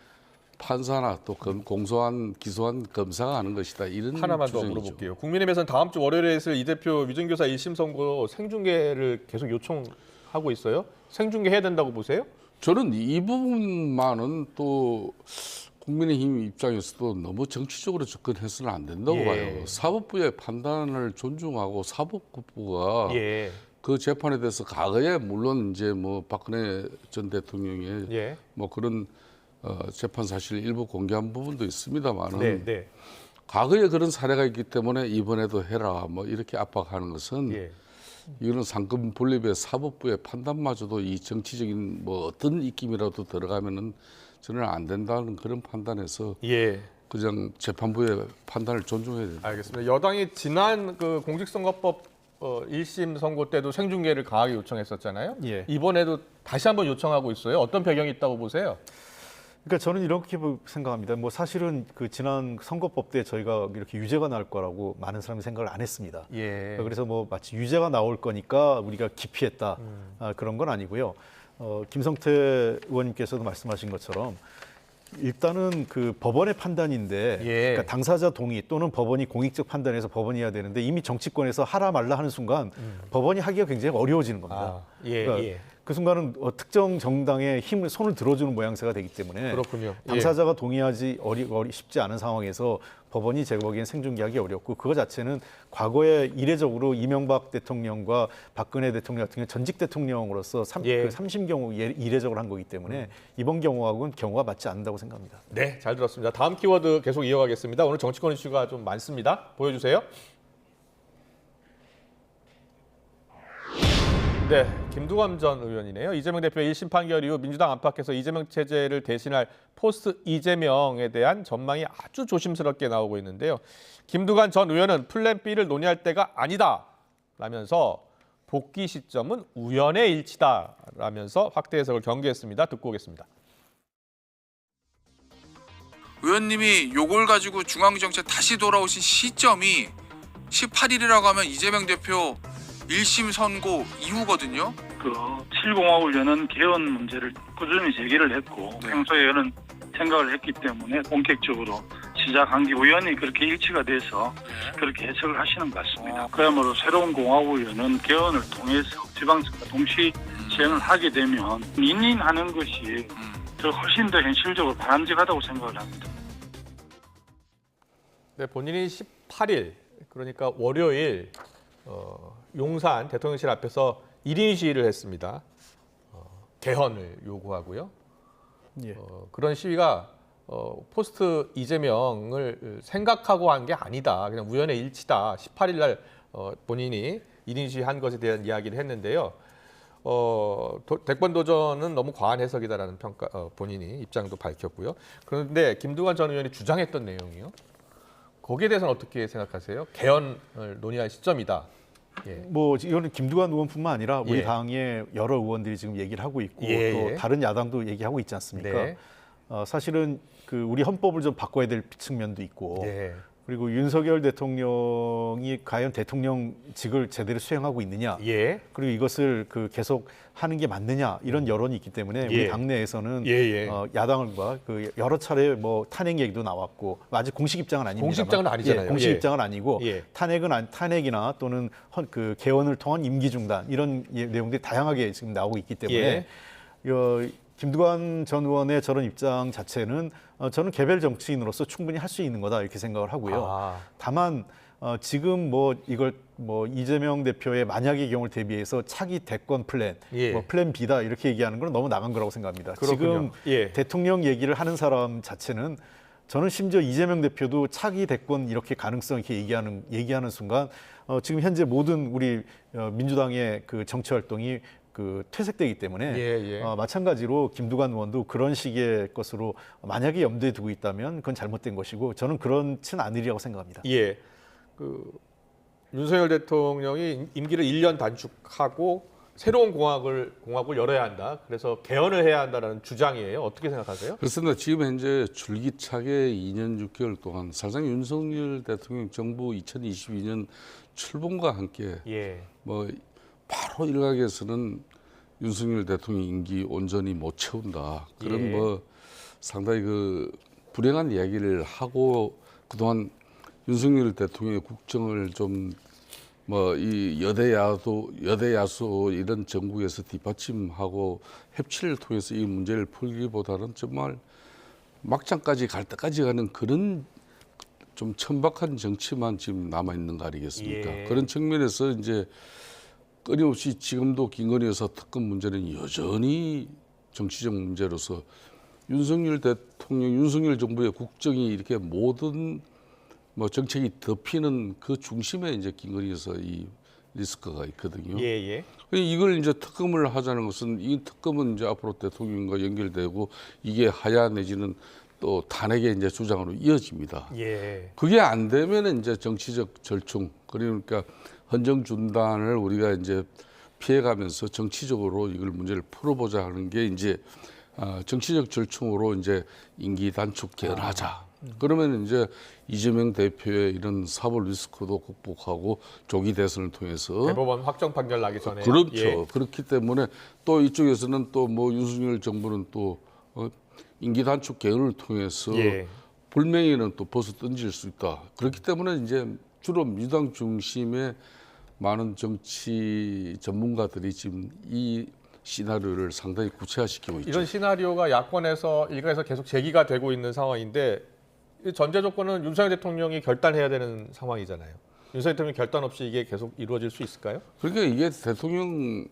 판사나 또 공소한 기소한 검사가 하는 것이다. 이런 하나만 주장이죠. 더 물어볼게요. 국민의힘에서는 다음 주 월요일에 있을 이 대표 위정교사 1심 선고 생중계를 계속 요청하고 있어요. 생중계해야 된다고 보세요? 저는 이 부분만은 또 국민의힘 입장에서도 너무 정치적으로 접근해서는 안 된다고 봐요. 사법부의 판단을 존중하고 사법부가 그 재판에 대해서 과거에 물론 이제 뭐 박근혜 전 대통령의 뭐 그런 재판 사실 일부 공개한 부분도 있습니다만은 과거에 그런 사례가 있기 때문에 이번에도 해라 뭐 이렇게 압박하는 것은 이거는 상권 분립의 사법부의 판단마저도 이 정치적인 뭐 어떤 입김이라도 들어가면은 저는 안 된다는 그런 판단에서 그냥 재판부의 판단을 존중해야 된다. 알겠습니다. 여당이 지난 그 공직선거법 1심 선고 때도 생중계를 강하게 요청했었잖아요. 이번에도 다시 한번 요청하고 있어요. 어떤 배경이 있다고 보세요? 그러니까 저는 이렇게 생각합니다. 뭐 사실은 그 지난 선거법 때 저희가 이렇게 유죄가 나올 거라고 많은 사람이 생각을 안 했습니다. 그래서 뭐 마치 유죄가 나올 거니까 우리가 기피했다 그런 건 아니고요. 김성태 의원님께서도 말씀하신 것처럼 일단은 그 법원의 판단인데 그러니까 당사자 동의 또는 법원이 공익적 판단해서 법원이 해야 되는데 이미 정치권에서 하라 말라 하는 순간 법원이 하기가 굉장히 어려워지는 겁니다. 그러니까 그 순간은 특정 정당의 힘을 손을 들어주는 모양새가 되기 때문에 당사자가 동의하지 쉽지 않은 상황에서 법원이 제가 보기엔 생중계하기 어렵고 그거 자체는 과거에 이례적으로 이명박 대통령과 박근혜 대통령 같은 경우 전직 대통령으로서 그 3심 경우 이례적으로 한 거기 때문에 이번 경우하고는 경우가 맞지 않는다고 생각합니다. 네, 잘 들었습니다. 다음 키워드 계속 이어가겠습니다. 오늘 정치권 이슈가 좀 많습니다. 보여주세요. 네, 김두관 전 의원이네요. 이재명 대표의 1심 판결 이후 민주당 안팎에서 이재명 체제를 대신할 포스트 이재명에 대한 전망이 아주 조심스럽게 나오고 있는데요. 김두관 전 의원은 플랜 B를 논의할 때가 아니다 라면서 복귀 시점은 우연의 일치다 라면서 확대 해석을 경계했습니다. 듣고 오겠습니다. 의원님이 요걸 가지고 중앙정치에 다시 돌아오신 시점이 18일이라고 하면 이재명 대표 1심 선고 이후거든요. 7공화국연은 개헌 문제를 꾸준히 제기를 했고 평소에 이런 생각을 했기 때문에 본격적으로 시작한 게 우연히 그렇게 일치가 돼서 그렇게 해석을 하시는 것 같습니다. 그야말로 새로운 공화국연은 개헌을 통해서 지방선거 동시 시행을 하게 되면 인인하는 것이 더 훨씬 더 현실적으로 바람직하다고 생각을 합니다. 네, 본인이 18일 그러니까 월요일 용산 대통령실 앞에서 1인 시위를 했습니다. 개헌을 요구하고요. 예. 그런 시위가 포스트 이재명을 생각하고 한 게 아니다. 그냥 우연의 일치다. 18일 날 본인이 1인 시위 한 것에 대한 이야기를 했는데요. 대권 도전은 너무 과한 해석이다라는 평가 본인이 입장도 밝혔고요. 그런데 김두관 전 의원이 주장했던 내용이요. 거기에 대해서는 어떻게 생각하세요? 개헌을 논의할 시점이다. 예. 뭐 이거는 김두관 의원뿐만 아니라 우리 예. 당의 여러 의원들이 지금 얘기를 하고 있고 예. 또 다른 야당도 얘기하고 있지 않습니까? 네. 사실은 그 우리 헌법을 좀 바꿔야 될 측면도 있고 예. 그리고 윤석열 대통령이 과연 대통령직을 제대로 수행하고 있느냐, 예. 그리고 이것을 계속 하는 게 맞느냐 이런 여론이 있기 때문에 우리 예. 당내에서는 예. 야당과 여러 차례 뭐 탄핵 얘기도 나왔고 아직 공식 입장은 아닙니다. 공식 입장은 아니잖아요. 예, 공식 예. 입장은 아니고 예. 탄핵이나 또는 개헌을 통한 임기 중단 이런 내용들이 다양하게 지금 나오고 있기 때문에 김두관 전 의원의 저런 입장 자체는 저는 개별 정치인으로서 충분히 할 수 있는 거다 이렇게 생각을 하고요. 다만 지금 이걸 이재명 대표의 만약의 경우를 대비해서 차기 대권 플랜, 플랜 B다 이렇게 얘기하는 건 너무 나간 거라고 생각합니다. 그렇군요. 지금 대통령 얘기를 하는 사람 자체는 저는 심지어 이재명 대표도 차기 대권 이렇게 가능성 이렇게 얘기하는 순간 지금 현재 모든 우리 민주당의 그 정치 활동이 퇴색되기 때문에 마찬가지로 김두관 의원도 그런 식의 것으로 만약에 염두에 두고 있다면 그건 잘못된 것이고 저는 그렇지는 않으리라고 생각합니다. 예. 윤석열 대통령이 임기를 1년 단축하고 새로운 공화국을 열어야 한다. 그래서 개헌을 해야 한다는 주장이에요. 어떻게 생각하세요? 그렇습니다. 지금 현재 줄기차게 2년 6개월 동안 사실상 윤석열 대통령 정부 2022년 출범과 함께 바로 일각에서는 윤석열 대통령 임기 온전히 못 채운다. 그런 상당히 불행한 이야기를 하고 그동안 윤석열 대통령의 국정을 좀 이 여대야수 이런 정국에서 뒷받침하고 협치를 통해서 이 문제를 풀기보다는 정말 막장까지 갈 때까지 가는 그런 좀 천박한 정치만 지금 남아 있는 거 아니겠습니까? 그런 측면에서 이제 끊임없이 지금도 김건희 여사 특검 문제는 여전히 정치적 문제로서 윤석열 대통령, 윤석열 정부의 국정이 이렇게 모든 정책이 덮이는 그 중심에 이제 김건희 여사 이 리스크가 있거든요. 이걸 이제 특검을 하자는 것은 이 특검은 이제 앞으로 대통령과 연결되고 이게 하야 내지는 또 탄핵의 이제 주장으로 이어집니다. 그게 안 되면 이제 정치적 절충, 그러니까 헌정 중단을 우리가 이제 피해가면서 정치적으로 이걸 문제를 풀어보자 하는 게 이제 정치적 절충으로 이제 임기 단축 개헌하자. 그러면 이제 이재명 대표의 이런 사법 리스크도 극복하고 조기 대선을 통해서 대법원 확정 판결 나기 전에 그렇죠. 그렇기 때문에 또 이쪽에서는 또 윤석열 정부는 또 임기 단축 개헌을 통해서 불명예는 또 벗어 던질 수 있다. 그렇기 때문에 이제 주로 민주당 중심의 많은 정치 전문가들이 지금 이 시나리오를 상당히 구체화시키고 있죠. 이런 시나리오가 야권에서 일각에서 계속 제기가 되고 있는 상황인데 전제 조건은 윤석열 대통령이 결단해야 되는 상황이잖아요. 윤석열 대통령 결단 없이 이게 계속 이루어질 수 있을까요? 그러니까 이게 대통령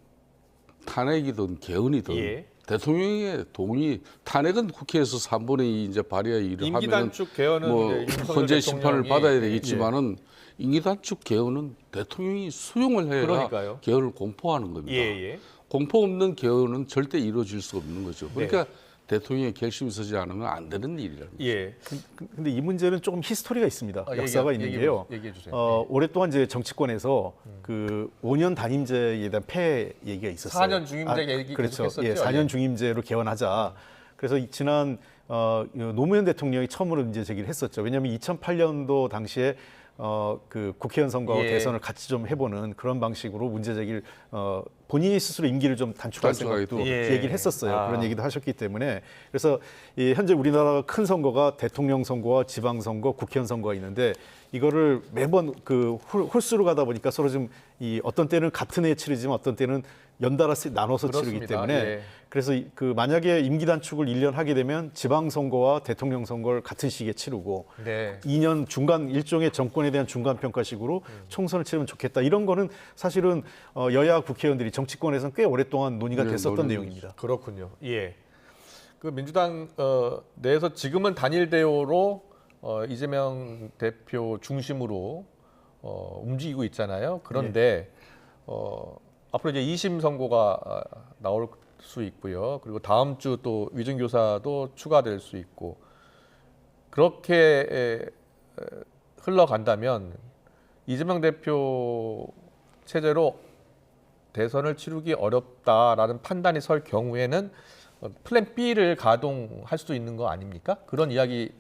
탄핵이든 개헌이든 대통령의 동의, 탄핵은 국회에서 3분의 2 이제 발의 일을 하면 임기단축 개헌은 헌재 심판을 받아야 되겠지만은 임기단축 개헌은 대통령이 수용을 해야 개헌을 공포하는 겁니다. 공포 없는 개헌은 절대 이루어질 수 없는 거죠. 그러니까 대통령의 결심이 서지 않으면 안 되는 일이라는 거죠. 근데 이 문제는 조금 히스토리가 있습니다. 역사가 있는 게요. 얘기해 주세요. 오랫동안 이제 정치권에서 5년 단임제에 대한 폐해 얘기가 있었어요. 4년 중임제 얘기 그렇죠. 계속했었죠. 4년 중임제로 개헌하자. 그래서 지난 노무현 대통령이 처음으로 문제 제기를 했었죠. 왜냐하면 2008년도 당시에 국회의원 선거와 대선을 같이 좀 해보는 그런 방식으로 문제 제기를 본인이 스스로 임기를 좀 단축할 생각도 얘기를 했었어요. 그런 얘기도 하셨기 때문에 그래서 현재 우리나라가 큰 선거가 대통령 선거와 지방 선거, 국회의원 선거가 있는데 이거를 매번 그 홀수로 가다 보니까 서로 좀 어떤 때는 같은 해에 치르지만 어떤 때는 연달아 나눠서 그렇습니다. 치르기 때문에 예. 그래서 그 만약에 임기 단축을 1년 하게 되면 지방 선거와 대통령 선거를 같은 시기에 치르고 네. 2년 중간 일종의 정권에 대한 중간 평가식으로 총선을 치르면 좋겠다. 이런 거는 사실은 여야 국회의원들이 정치권에서는 꽤 오랫동안 논의가 됐었던 내용입니다. 그렇군요. 예. 그 민주당 내에서 지금은 단일 대오로 이재명 대표 중심으로 움직이고 있잖아요. 그런데 앞으로 이제 2심 선고가 나올 수 있고요. 그리고 다음 주 또 위증교사도 추가될 수 있고 그렇게 흘러간다면 이재명 대표 체제로 대선을 치르기 어렵다라는 판단이 설 경우에는 플랜 B를 가동할 수도 있는 거 아닙니까? 그런 이야기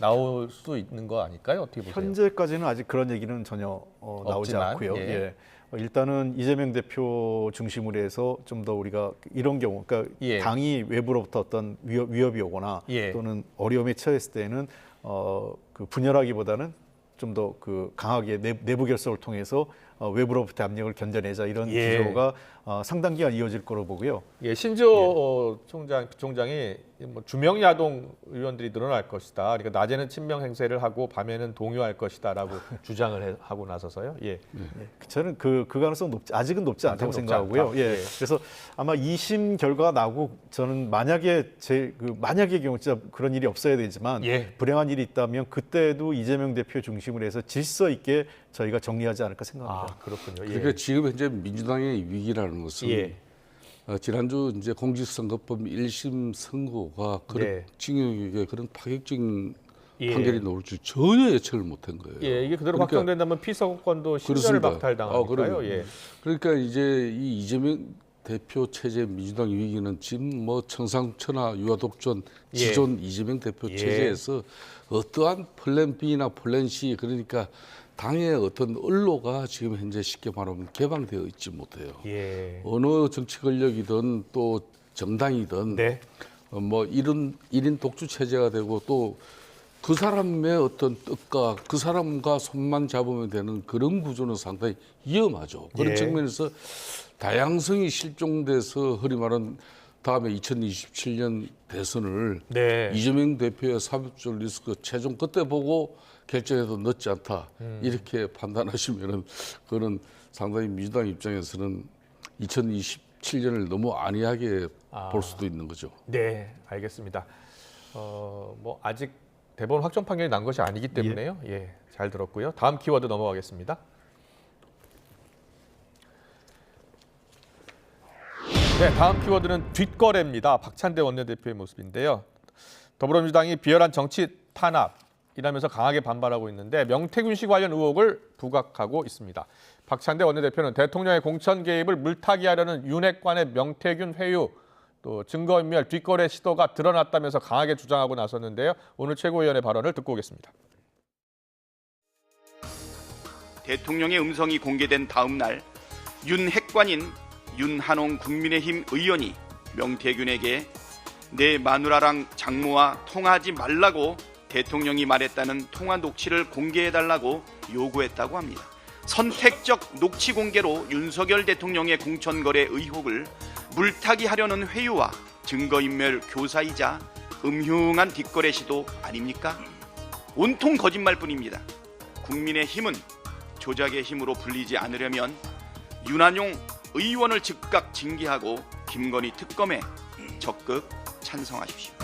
나올 수 있는 거 아닐까요? 어떻게 보세요? 현재까지는 아직 그런 얘기는 전혀 나오지 없지만, 않고요. 예. 예. 일단은 이재명 대표 중심으로 해서 좀 더 우리가 이런 경우, 그러니까 당이 외부로부터 어떤 위협이 오거나 또는 어려움에 처했을 때는 그 분열하기보다는 좀 더 그 강하게 내부 결속을 통해서 외부로부터 압력을 견뎌내자 이런 기조가 상당 기간 이어질 거로 보고요. 예, 심지어 부총장이 뭐 주명 야동 의원들이 늘어날 것이다. 그러니까 낮에는 친명 행세를 하고 밤에는 동요할 것이다라고 주장을 하고 나서서요. 예. 저는 그 가능성 아직은 높지 않다고 생각하고요. 않다. 예. 그래서 아마 2심 결과가 나오고 저는 만약의 경우 진짜 그런 일이 없어야 되지만 불행한 일이 있다면 그때도 이재명 대표 중심으로 해서 질서 있게 저희가 정리하지 않을까 생각합니다. 그렇군요. 그러니까 지금 현재 민주당의 위기라는 것은 지난주 이제 공직선거법 1심 선고가 그런 징역에 그런 파격적인 판결이 나올 줄 전혀 예측을 못한 거예요. 예, 이게 그대로 확정된다면 피서권도 신전을 박탈당하니까요. 그러니까 이제 이 이재명 대표 체제 민주당 위기는 지금 뭐 청상천하 유아독존 지존 이재명 대표 체제에서 어떠한 플랜 B나 플랜 C 그러니까 당의 어떤 언로가 지금 현재 쉽게 말하면 개방되어 있지 못해요. 어느 정치 권력이든 또 정당이든 뭐 이런 1인 독주 체제가 되고 또 그 사람의 어떤 뜻과 그 사람과 손만 잡으면 되는 그런 구조는 상당히 위험하죠. 그런 측면에서 다양성이 실종돼서 흔히 말하는 다음에 2027년 대선을 이재명 대표의 3줄 리스크 최종 그때 보고 결정해도 늦지 않다 이렇게 판단하시면은 그거는 상당히 민주당 입장에서는 2027년을 너무 안이하게 볼 수도 있는 거죠. 네, 알겠습니다. 뭐 아직 대법원 확정 판결이 난 것이 아니기 때문에요. 잘 들었고요. 다음 키워드 넘어가겠습니다. 네, 다음 키워드는 뒷거래입니다. 박찬대 원내대표의 모습인데요. 더불어민주당이 비열한 정치 탄압이라면서 강하게 반발하고 있는데 명태균 씨 관련 의혹을 부각하고 있습니다. 박찬대 원내대표는 대통령의 공천 개입을 물타기하려는 윤핵관의 명태균 회유, 또 증거인멸, 뒷거래 시도가 드러났다면서 강하게 주장하고 나섰는데요. 오늘 최고위원의 발언을 듣고 오겠습니다. 대통령의 음성이 공개된 다음 날 윤핵관인 윤한홍 국민의힘 의원이 명태균에게 내 마누라랑 장모와 통화하지 말라고 대통령이 말했다는 통화 녹취를 공개해달라고 요구했다고 합니다. 선택적 녹취 공개로 윤석열 대통령의 공천거래 의혹을 물타기하려는 회유와 증거인멸 교사이자 음흉한 뒷거래 시도 아닙니까? 온통 거짓말뿐입니다. 국민의힘은 조작의 힘으로 불리지 않으려면 윤한용 의원을 즉각 징계하고 김건희 특검에 적극 찬성하십시오.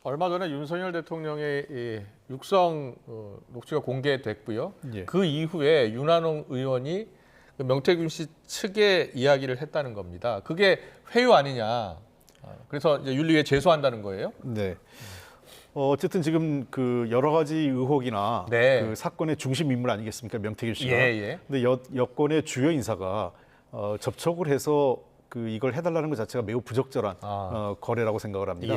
얼마 전에 윤석열 대통령의 육성 녹취가 공개됐고요. 그 이후에 윤한홍 의원이 명태균 씨 측의 이야기를 했다는 겁니다. 그게 회유 아니냐. 그래서 이제 윤리위에 제소한다는 거예요. 네. 어쨌든 지금 그 여러 가지 의혹이나 그 사건의 중심 인물 아니겠습니까, 명태균 씨가. 근데 여권의 주요 인사가 접촉을 해서 그 이걸 해달라는 것 자체가 매우 부적절한 거래라고 생각을 합니다.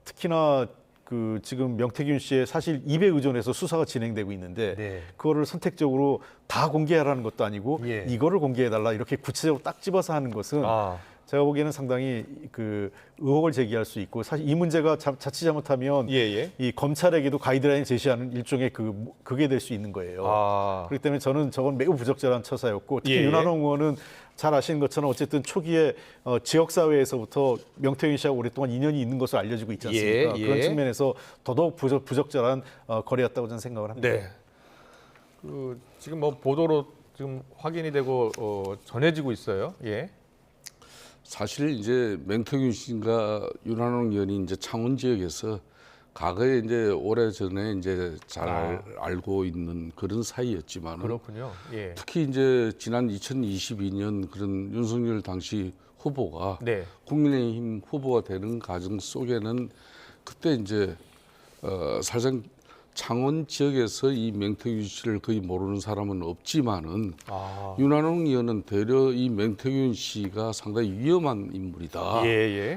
특히나 그 지금 명태균 씨의 사실 입에 의존해서 수사가 진행되고 있는데 그거를 선택적으로 다 공개하라는 것도 아니고 이거를 공개해달라 이렇게 구체적으로 딱 집어서 하는 것은 제가 보기에는 상당히 그 의혹을 제기할 수 있고 사실 이 문제가 자칫 잘못하면 이 검찰에게도 가이드라인 제시하는 일종의 그게 될 수 있는 거예요. 그렇기 때문에 저는 저건 매우 부적절한 처사였고 특히 윤한홍 의원은 잘 아시는 것처럼 어쨌든 초기에 지역사회에서부터 명태균 씨하고 오랫동안 인연이 있는 것으로 알려지고 있지 않습니까? 그런 측면에서 더더욱 부적절한 거래였다고 저는 생각을 합니다. 네. 그 지금 뭐 보도로 지금 확인이 되고 전해지고 있어요. 사실 이제 명태균 씨가 윤한홍 의원이 이제 창원 지역에서 과거에 이제 오래전에 이제 잘 알고 있는 그런 사이였지만 그렇군요. 특히 이제 지난 2022년 그런 윤석열 당시 후보가 국민의힘 후보가 되는 과정 속에는 그때 이제 사실상 창원 지역에서 이 명태균 씨를 거의 모르는 사람은 없지만은 윤한홍 의원은 되려 이 명태균 씨가 상당히 위험한 인물이다.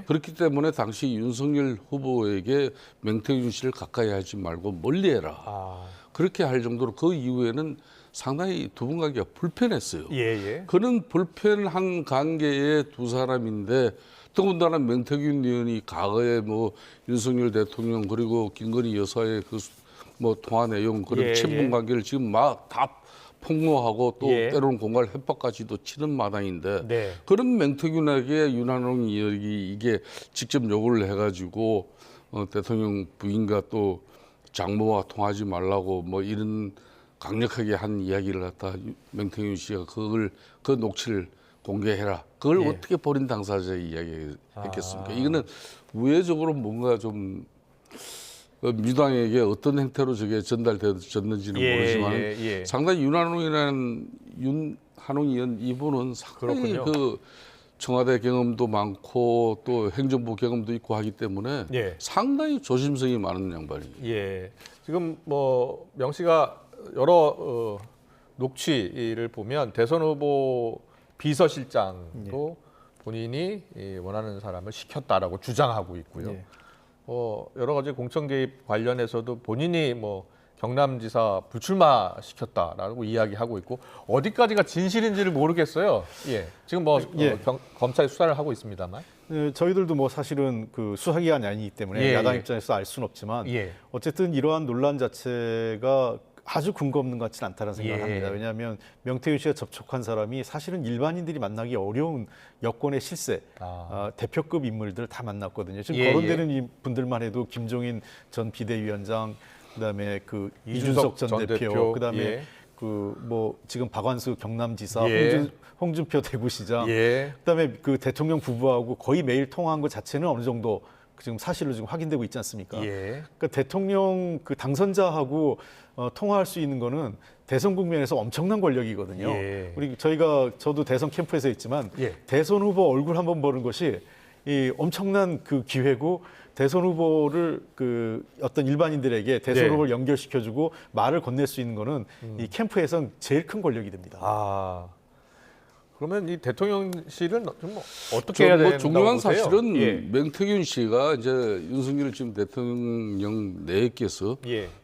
그렇기 때문에 당시 윤석열 후보에게 명태균 씨를 가까이 하지 말고 멀리해라. 그렇게 할 정도로 그 이후에는 상당히 두 분 관계가 불편했어요. 그런 불편한 관계의 두 사람인데 더군다나 명태균 의원이 과거에 뭐 윤석열 대통령 그리고 김건희 여사의 그 뭐 통화 내용 그런 친분 관계를 지금 막 다 폭로하고 또 때로는 공갈 협박까지도 치는 마당인데 그런 명태균에게 윤한홍 의원이 이게 직접 요구를 해가지고 대통령 부인과 또 장모와 통하지 말라고 뭐 이런 강력하게 한 이야기를 갖다 명태균 씨가 그 녹취를 공개해라. 그걸 어떻게 본인 당사자 이야기했겠습니까? 이거는 우회적으로 뭔가 좀 민주당에게 어떤 형태로 저게 전달되었는지는 모르지만 상당히 윤한홍 의원 이분은 상당히 그 청와대 경험도 많고 또 행정부 경험도 있고 하기 때문에 상당히 조심성이 많은 양반이에요. 지금 뭐 명 씨가 여러 녹취를 보면 대선 후보 비서실장도 본인이 원하는 사람을 시켰다라고 주장하고 있고요. 여러 가지 공천 개입 관련해서도 본인이 뭐 경남지사 불출마 시켰다라고 이야기하고 있고 어디까지가 진실인지를 모르겠어요. 지금 뭐 검찰이 수사를 하고 있습니다만. 저희들도 뭐 사실은 그 수사기관이 아니기 때문에 야당 입장에서 알 수는 없지만 어쨌든 이러한 논란 자체가 아주 근거 없는 것 같지는 않다는 생각을 합니다. 왜냐하면 명태균 씨가 접촉한 사람이 사실은 일반인들이 만나기 어려운 여권의 실세, 대표급 인물들 다 만났거든요. 지금 거론되는 이 분들만 해도 김종인 전 비대위원장, 그다음에 그 이준석 전 대표, 그다음에 그 뭐 지금 박완수 경남지사, 홍준표 대구시장, 그다음에 그 대통령 부부하고 거의 매일 통화한 것 자체는 어느 정도 지금 사실로 지금 확인되고 있지 않습니까? 그러니까 대통령 그 당선자하고 통화할 수 있는 거는 대선 국면에서 엄청난 권력이거든요. 저도 대선 캠프에서 있지만 대선 후보 얼굴 한번 보는 것이 이 엄청난 그 기회고 대선 후보를 그 어떤 일반인들에게 대선 후보를 연결시켜주고 말을 건넬 수 있는 거는 이 캠프에선 제일 큰 권력이 됩니다. 그러면 이 대통령실은 좀 어떻게 해야 되는다고 중요한 보세요? 사실은 명태균 씨가 이제 윤석열 지금 대통령 내께서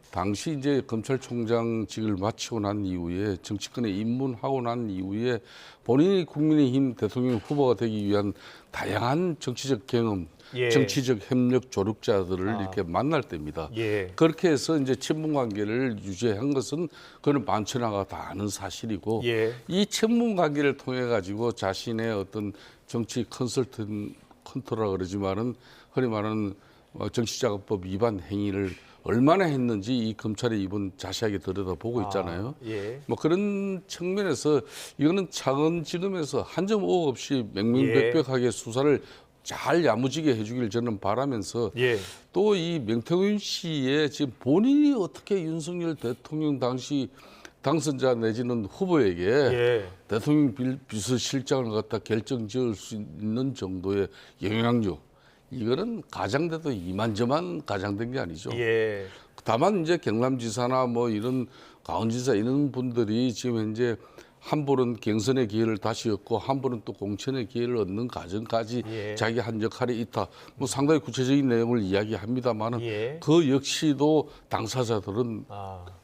당시 이제 검찰총장직을 마치고 난 이후에 정치권에 입문하고 난 이후에 본인이 국민의힘 대통령 후보가 되기 위한 다양한 정치적 경험, 정치적 협력 조력자들을 이렇게 만날 때입니다. 그렇게 해서 이제 친분 관계를 유지한 것은 그는 만천하가 다 아는 사실이고 이 친분 관계를 통해 가지고 자신의 어떤 정치 컨트롤라 그러지만은 흔히 말하는 정치자금법 위반 행위를 얼마나 했는지 이 검찰이 이번 자세하게 들여다보고 있잖아요. 뭐 그런 측면에서 이거는 창원지검에서 한 점 오억 없이 명명백백하게 수사를 잘 야무지게 해주길 저는 바라면서 또 이 명태균 씨의 지금 본인이 어떻게 윤석열 대통령 당시 당선자 내지는 후보에게 대통령 비서실장을 갖다 결정지을 수 있는 정도의 영향력, 이거는 가장돼도 이만저만 가장된 게 아니죠. 다만 이제 경남지사나 뭐 이런 강원지사 이런 분들이 지금 현재 한 분은 경선의 기회를 다시 얻고 한 분은 또 공천의 기회를 얻는 과정까지 자기 한 역할이 있다. 뭐 상당히 구체적인 내용을 이야기합니다만은 그 역시도 당사자들은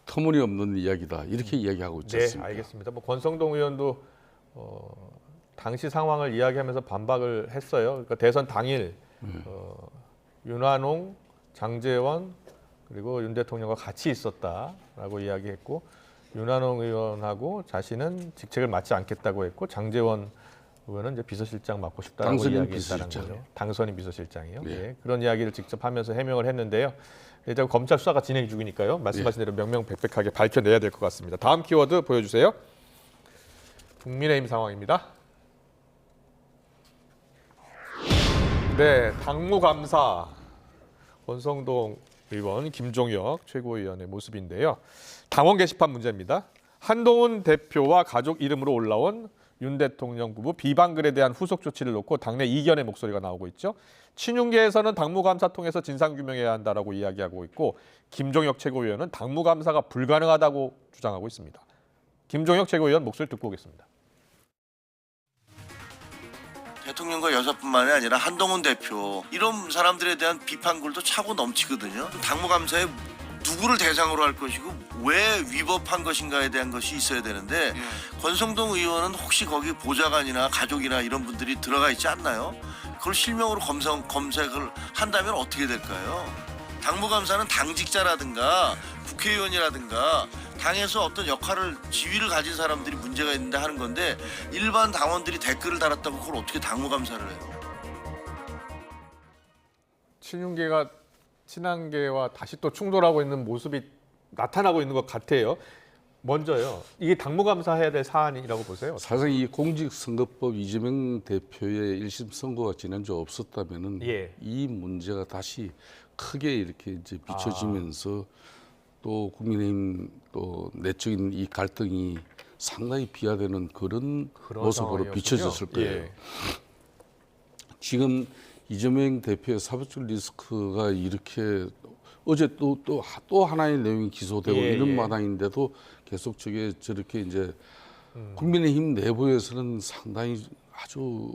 터무니없는 이야기다 이렇게 이야기하고 있지 않습니까? 네, 알겠습니다. 뭐 권성동 의원도 당시 상황을 이야기하면서 반박을 했어요. 그러니까 대선 당일 윤한홍, 장제원 그리고 윤 대통령과 같이 있었다라고 이야기했고 윤한홍 의원하고 자신은 직책을 맡지 않겠다고 했고 장제원 의원은 이제 비서실장 맡고 싶다라고 이야기했다는 거죠. 당선인 비서실장이요. 예. 그런 이야기를 직접 하면서 해명을 했는데요. 일단 검찰 수사가 진행 중이니까요. 말씀하신 대로 명명백백하게 밝혀내야 될 것 같습니다. 다음 키워드 보여주세요. 국민의힘 상황입니다. 네, 당무감사 권성동 의원, 김종혁 최고위원의 모습인데요. 당원 게시판 문제입니다. 한동훈 대표와 가족 이름으로 올라온 윤 대통령 부부 비방글에 대한 후속 조치를 놓고 당내 이견의 목소리가 나오고 있죠. 친윤계에서는 당무감사 통해서 진상규명해야 한다라고 이야기하고 있고 김종혁 최고위원은 당무감사가 불가능하다고 주장하고 있습니다. 김종혁 최고위원 목소리 듣고 오겠습니다. 대통령과 여사뿐만이 아니라 한동훈 대표 이런 사람들에 대한 비판글도 차고 넘치거든요. 당무감사에 누구를 대상으로 할 것이고 왜 위법한 것인가에 대한 것이 있어야 되는데 권성동 의원은 혹시 거기 보좌관이나 가족이나 이런 분들이 들어가 있지 않나요? 그걸 실명으로 검색을 한다면 어떻게 될까요? 당무감사는 당직자라든가 국회의원이라든가 당에서 어떤 역할을 지위를 가진 사람들이 문제가 있는데 하는 건데 일반 당원들이 댓글을 달았다고 그걸 어떻게 당무감사를 해요? 친윤계가 친한계와 다시 또 충돌하고 있는 모습이 나타나고 있는 것 같아요. 먼저요. 이게 당무감사해야 될 사안이라고 보세요? 사실 이 공직선거법 이재명 대표의 1심 선고가 지난주 없었다면은 이 문제가 다시 크게 이렇게 이제 비춰지면서 또 국민의힘 또 내적인 이 갈등이 상당히 비화되는 그런 모습으로 비춰졌을 거예요. 지금 이재명 대표의 사법적 리스크가 이렇게 어제 또 하나의 내용이 기소되고 이런 마당인데도 계속 저렇게 이제 국민의힘 내부에서는 상당히 아주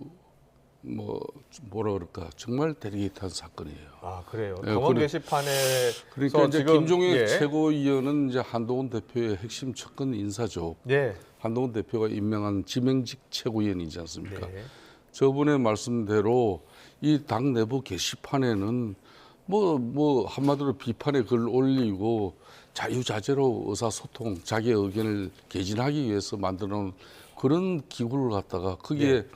뭐라 그럴까 정말 데리게이트한 사건이에요. 아 그래요. 당원 게시판에 그러니까 이제 지금, 김종혁 최고위원은 이제 한동훈 대표의 핵심 측근 인사죠. 한동훈 대표가 임명한 지명직 최고위원이지 않습니까? 저분의 말씀대로 이 당 내부 게시판에는 뭐 한마디로 비판의 글 올리고 자유자재로 의사소통, 자기의 의견을 개진하기 위해서 만들어놓은 그런 기구를 갖다가 거기에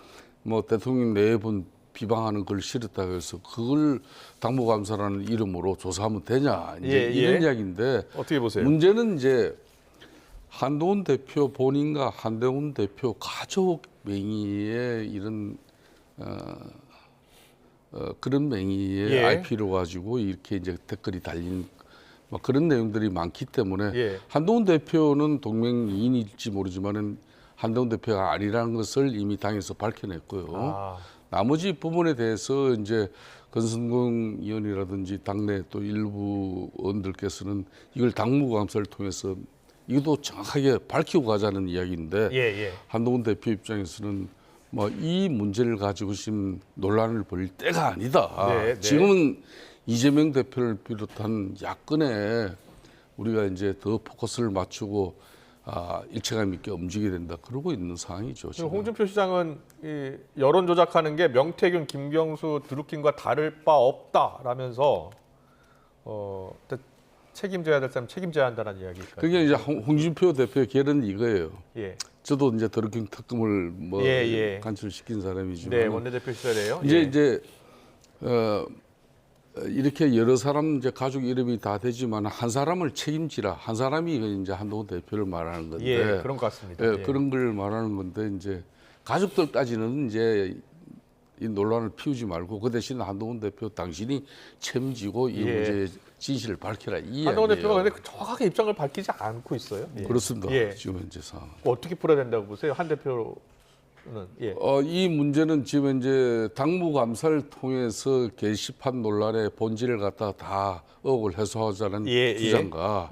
뭐 대통령 내분 비방하는 걸 실었다고 해서 그걸 당무감사라는 이름으로 조사하면 되냐 이제 이런 이야기인데 어떻게 보세요? 문제는 이제 한동훈 대표 본인과 한동훈 대표 가족 명의의 이런 그런 명의의 IP로 가지고 이렇게 이제 댓글이 달린 막 그런 내용들이 많기 때문에 한동훈 대표는 동명이인일지 모르지만은 한동훈 대표가 아니라는 것을 이미 당에서 밝혀냈고요. 나머지 부분에 대해서 이제 권성동 의원이라든지 당내 또 일부 의원들께서는 이걸 당무감사를 통해서 이것도 정확하게 밝히고 가자는 이야기인데 한동훈 대표 입장에서는 뭐 이 문제를 가지고 지금 논란을 벌일 때가 아니다. 지금은 이재명 대표를 비롯한 야권에 우리가 이제 더 포커스를 맞추고 일체감 있게 움직여야 된다. 그러고 있는 상황이죠. 지금. 홍준표 시장은 이 여론 조작하는 게 명태균, 김경수, 드루킹과 다를 바 없다라면서 책임져야 될 사람 책임져야 한다는 이야기까지. 그게 이제 홍준표 대표의 결론은 이거예요. 저도 이제 드루킹 특검을 간출시킨 사람이지만. 네, 원내대표 시절에요. 이제 이렇게 여러 사람 이제 가족 이름이 다 되지만 한 사람을 책임지라. 한 사람이 이제 한동훈 대표를 말하는 건데. 그런 것 같습니다. 그런 걸 말하는 건데 이제 가족들까지는 이제 이 논란을 피우지 말고 그 대신 한동훈 대표 당신이 책임지고 이 문제의 진실을 밝혀라 이 한동훈 이야기예요. 대표가 근데 정확하게 입장을 밝히지 않고 있어요. 그렇습니다. 지금 현재 상황. 어떻게 풀어야 된다고 보세요? 한 대표는. 이 문제는 지금 이제 당무감사를 통해서 게시판 논란의 본질을 갖다가 다 의혹을 해소하자는 주장과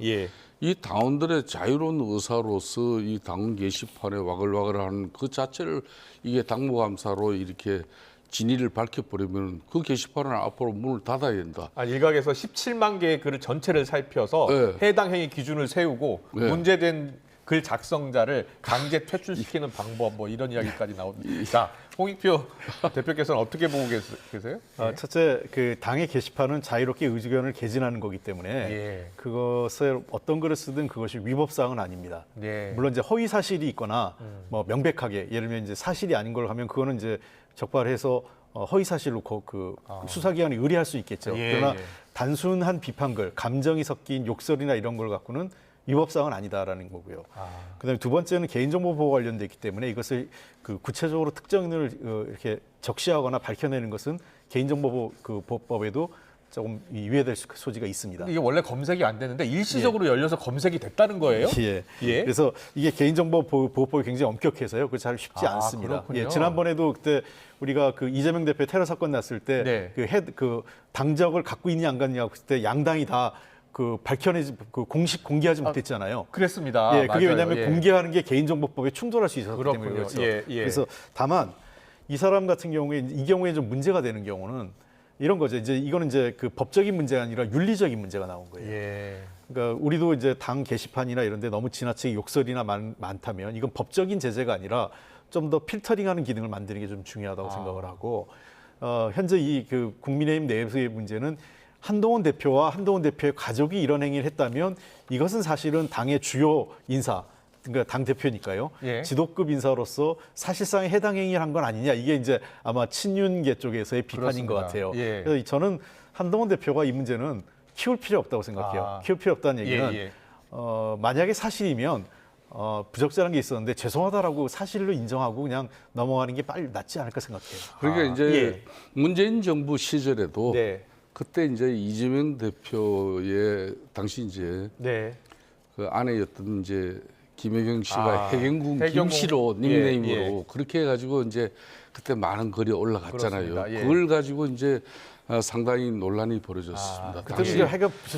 이 당원들의 자유로운 의사로서 이 당원 게시판에 와글와글하는 그 자체를 이게 당무감사로 이렇게 진위를 밝혀버리면 그 게시판은 앞으로 문을 닫아야 된다. 일각에서 17만 개의 글을 전체를 살펴서 해당 행위 기준을 세우고 문제된 글 작성자를 강제 퇴출시키는 방법 뭐 이런 이야기까지 나옵니다. 자, 홍익표 대표께서는 어떻게 보고 계세요? 첫째, 그 당의 게시판은 자유롭게 의견을 개진하는 거기 때문에 그것을 어떤 글을 쓰든 그것이 위법 사항은 아닙니다. 물론 이제 허위 사실이 있거나 뭐 명백하게 예를 들면 이제 사실이 아닌 걸 하면 그거는 이제 적발해서 허위 사실로 그 수사기관이 의뢰할 수 있겠죠. 그러나 단순한 비판글, 감정이 섞인 욕설이나 이런 걸 갖고는 위법사항은 아니다라는 거고요. 그다음에 두 번째는 개인정보 보호 관련돼 있기 때문에 이것을 그 구체적으로 특정인을 이렇게 적시하거나 밝혀내는 것은 개인정보보호법에도 조금 위배될 소지가 있습니다. 이게 원래 검색이 안 되는데 일시적으로 열려서 검색이 됐다는 거예요? 그래서 이게 개인정보보호법이 굉장히 엄격해서요. 그 잘 쉽지 않습니다. 지난번에도 그때 우리가 그 이재명 대표 테러 사건 났을 때 그 당적을 갖고 있냐 안 갖느냐 했을 때 양당이 다 그 밝혀내지 그 공개하지 못했잖아요. 그랬습니다. 그게 왜냐하면 공개하는 게 개인정보법에 충돌할 수 있었기 때문에 그렇죠. 그래서 다만 이 사람 같은 경우에 이 경우에 좀 문제가 되는 경우는 이런 거죠. 이제 이거는 이제 그 법적인 문제가 아니라 윤리적인 문제가 나온 거예요. 그러니까 우리도 이제 당 게시판이나 이런데 너무 지나치게 욕설이나 많다면 이건 법적인 제재가 아니라 좀 더 필터링하는 기능을 만드는 게 좀 중요하다고 생각을 하고 현재 이 그 국민의힘 내에서의 문제는 한동훈 대표와 한동훈 대표의 가족이 이런 행위를 했다면 이것은 사실은 당의 주요 인사, 그러니까 당 대표니까요. 지도급 인사로서 사실상에 해당 행위를 한 건 아니냐. 이게 이제 아마 친윤계 쪽에서의 비판인 것 같아요. 그래서 저는 한동훈 대표가 이 문제는 키울 필요 없다고 생각해요. 키울 필요 없다는 얘기는 만약에 사실이면 부적절한 게 있었는데 죄송하다라고 사실로 인정하고 그냥 넘어가는 게 빨리 낫지 않을까 생각해요. 그러니까 이제 문재인 정부 시절에도 그때 이제 이재명 대표의 당시 이제 그 아내였던 이제 김혜경 씨가 해경군 김씨로 닉네임으로 그렇게 해가지고 이제 그때 많은 글이 올라갔잖아요. 그걸 가지고 이제 상당히 논란이 벌어졌습니다. 그때 이제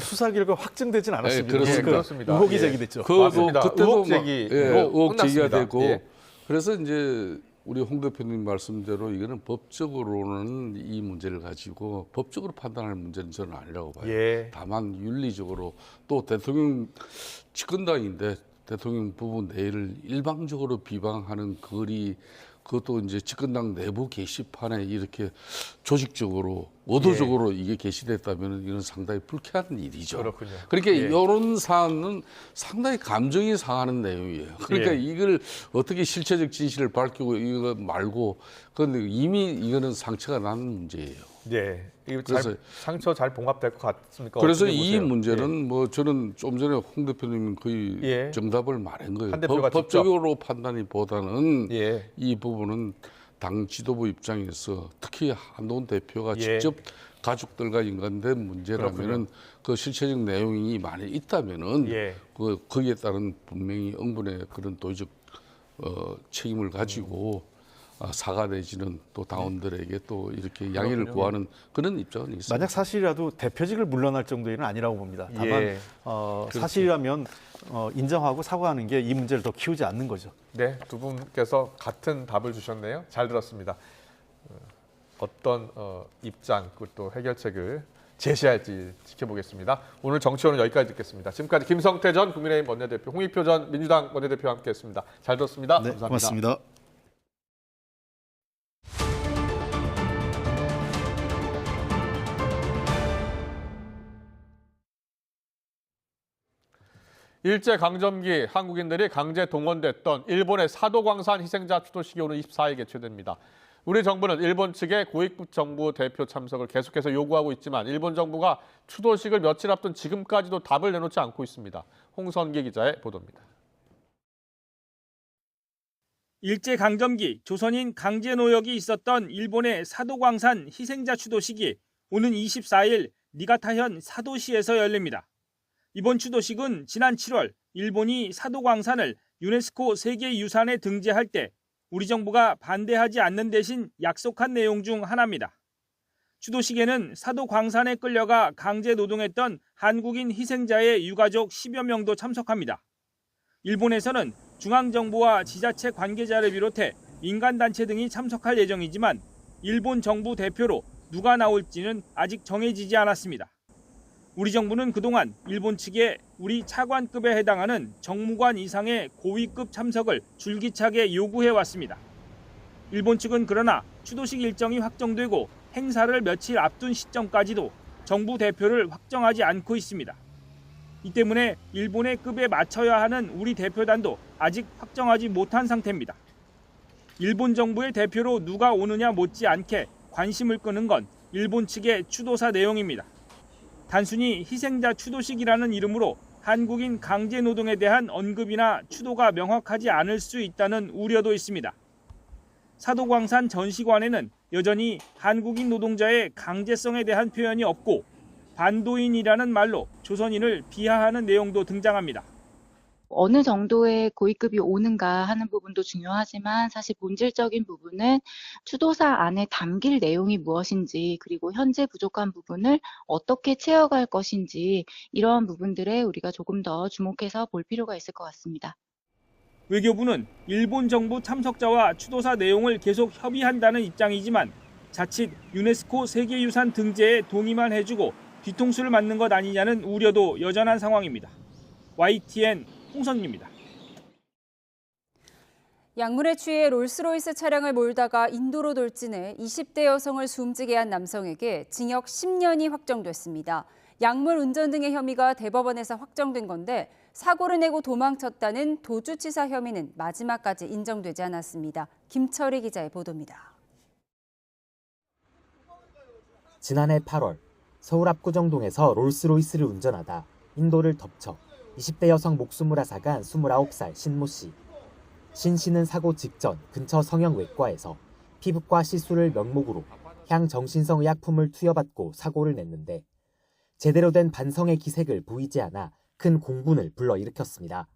수사 결과 확정되진 않았습니다. 그렇습니다. 의혹이 제기됐죠. 그때도 의혹 제기가 되고 그래서 이제 우리 홍 대표님 말씀대로 이거는 법적으로는 이 문제를 가지고 법적으로 판단할 문제는 저는 아니라고 봐요. 다만 윤리적으로 또 대통령 집권당인데 대통령 부부 내를 일방적으로 비방하는 글이 그것도 이제 집권당 내부 게시판에 이렇게 조직적으로 의도적으로 이게 게시됐다면 이건 상당히 불쾌한 일이죠. 그렇군요. 그러니까 이런 사안은 상당히 감정이 상하는 내용이에요. 그러니까 이걸 어떻게 실체적 진실을 밝히고 이거 말고 그런데 이미 이거는 상처가 나는 문제예요. 그래서 상처 잘 봉합될 것 같습니까? 그래서 이 문제는 뭐 저는 좀 전에 홍 대표님은 거의 정답을 말한 거예요. 법적으로 판단이보다는 이 부분은 당 지도부 입장에서 특히 한동훈 대표가 직접 가족들과 인간된 문제라면은 그 실체적 내용이 많이 있다면은 거기에 따른 분명히 응분의 그런 도의적 책임을 가지고 사과 내지는 또 당원들에게 또 이렇게 양해를 구하는 그런 입장은 있습니다. 만약 사실이라도 대표직을 물러날 정도의 일은 아니라고 봅니다. 다만 사실이라면 인정하고 사과하는 게 이 문제를 더 키우지 않는 거죠. 네, 두 분께서 같은 답을 주셨네요. 잘 들었습니다. 어떤 입장 또 해결책을 제시할지 지켜보겠습니다. 오늘 정치원은 여기까지 듣겠습니다. 지금까지 김성태 전 국민의힘 원내대표, 홍익표 전 민주당 원내대표와 함께했습니다. 잘 들었습니다. 네, 감사합니다. 고맙습니다. 일제강점기 한국인들이 강제 동원됐던 일본의 사도광산 희생자 추도식이 오늘 24일 개최됩니다. 우리 정부는 일본 측의 고위급 정부 대표 참석을 계속해서 요구하고 있지만 일본 정부가 추도식을 며칠 앞둔 지금까지도 답을 내놓지 않고 있습니다. 홍선기 기자의 보도입니다. 일제강점기 조선인 강제 노역이 있었던 일본의 사도광산 희생자 추도식이 오는 24일 니가타현 사도시에서 열립니다. 이번 추도식은 지난 7월 일본이 사도광산을 유네스코 세계유산에 등재할 때 우리 정부가 반대하지 않는 대신 약속한 내용 중 하나입니다. 추도식에는 사도 광산에 끌려가 강제 노동했던 한국인 희생자의 유가족 10여 명도 참석합니다. 일본에서는 중앙정부와 지자체 관계자를 비롯해 민간단체 등이 참석할 예정이지만 일본 정부 대표로 누가 나올지는 아직 정해지지 않았습니다. 우리 정부는 그동안 일본 측에 우리 차관급에 해당하는 정무관 이상의 고위급 참석을 줄기차게 요구해왔습니다. 일본 측은 그러나 추도식 일정이 확정되고 행사를 며칠 앞둔 시점까지도 정부 대표를 확정하지 않고 있습니다. 이 때문에 일본의 급에 맞춰야 하는 우리 대표단도 아직 확정하지 못한 상태입니다. 일본 정부의 대표로 누가 오느냐 못지않게 관심을 끄는 건 일본 측의 추도사 내용입니다. 단순히 희생자 추도식이라는 이름으로 한국인 강제 노동에 대한 언급이나 추도가 명확하지 않을 수 있다는 우려도 있습니다. 사도광산 전시관에는 여전히 한국인 노동자의 강제성에 대한 표현이 없고 반도인이라는 말로 조선인을 비하하는 내용도 등장합니다. 어느 정도의 고위급이 오는가 하는 부분도 중요하지만 사실 본질적인 부분은 추도사 안에 담길 내용이 무엇인지 그리고 현재 부족한 부분을 어떻게 채워갈 것인지 이러한 부분들에 우리가 조금 더 주목해서 볼 필요가 있을 것 같습니다. 외교부는 일본 정부 참석자와 추도사 내용을 계속 협의한다는 입장이지만 자칫 유네스코 세계유산 등재에 동의만 해주고 뒤통수를 맞는 것 아니냐는 우려도 여전한 상황입니다. YTN 홍선입니다. 약물에 취해 롤스로이스 차량을 몰다가 인도로 돌진해 20대 여성을 숨지게 한 남성에게 징역 10년이 확정됐습니다. 약물 운전 등의 혐의가 대법원에서 확정된 건데 사고를 내고 도망쳤다는 도주치사 혐의는 마지막까지 인정되지 않았습니다. 김철희 기자의 보도입니다. 지난해 8월 서울 압구정동에서 롤스로이스를 운전하다 인도를 덮쳐 20대 여성 목숨을 앗아간 29살 신모 씨. 신 씨는 사고 직전 근처 성형외과에서 피부과 시술을 명목으로 향정신성 의약품을 투여받고 사고를 냈는데 제대로 된 반성의 기색을 보이지 않아 큰 공분을 불러일으켰습니다.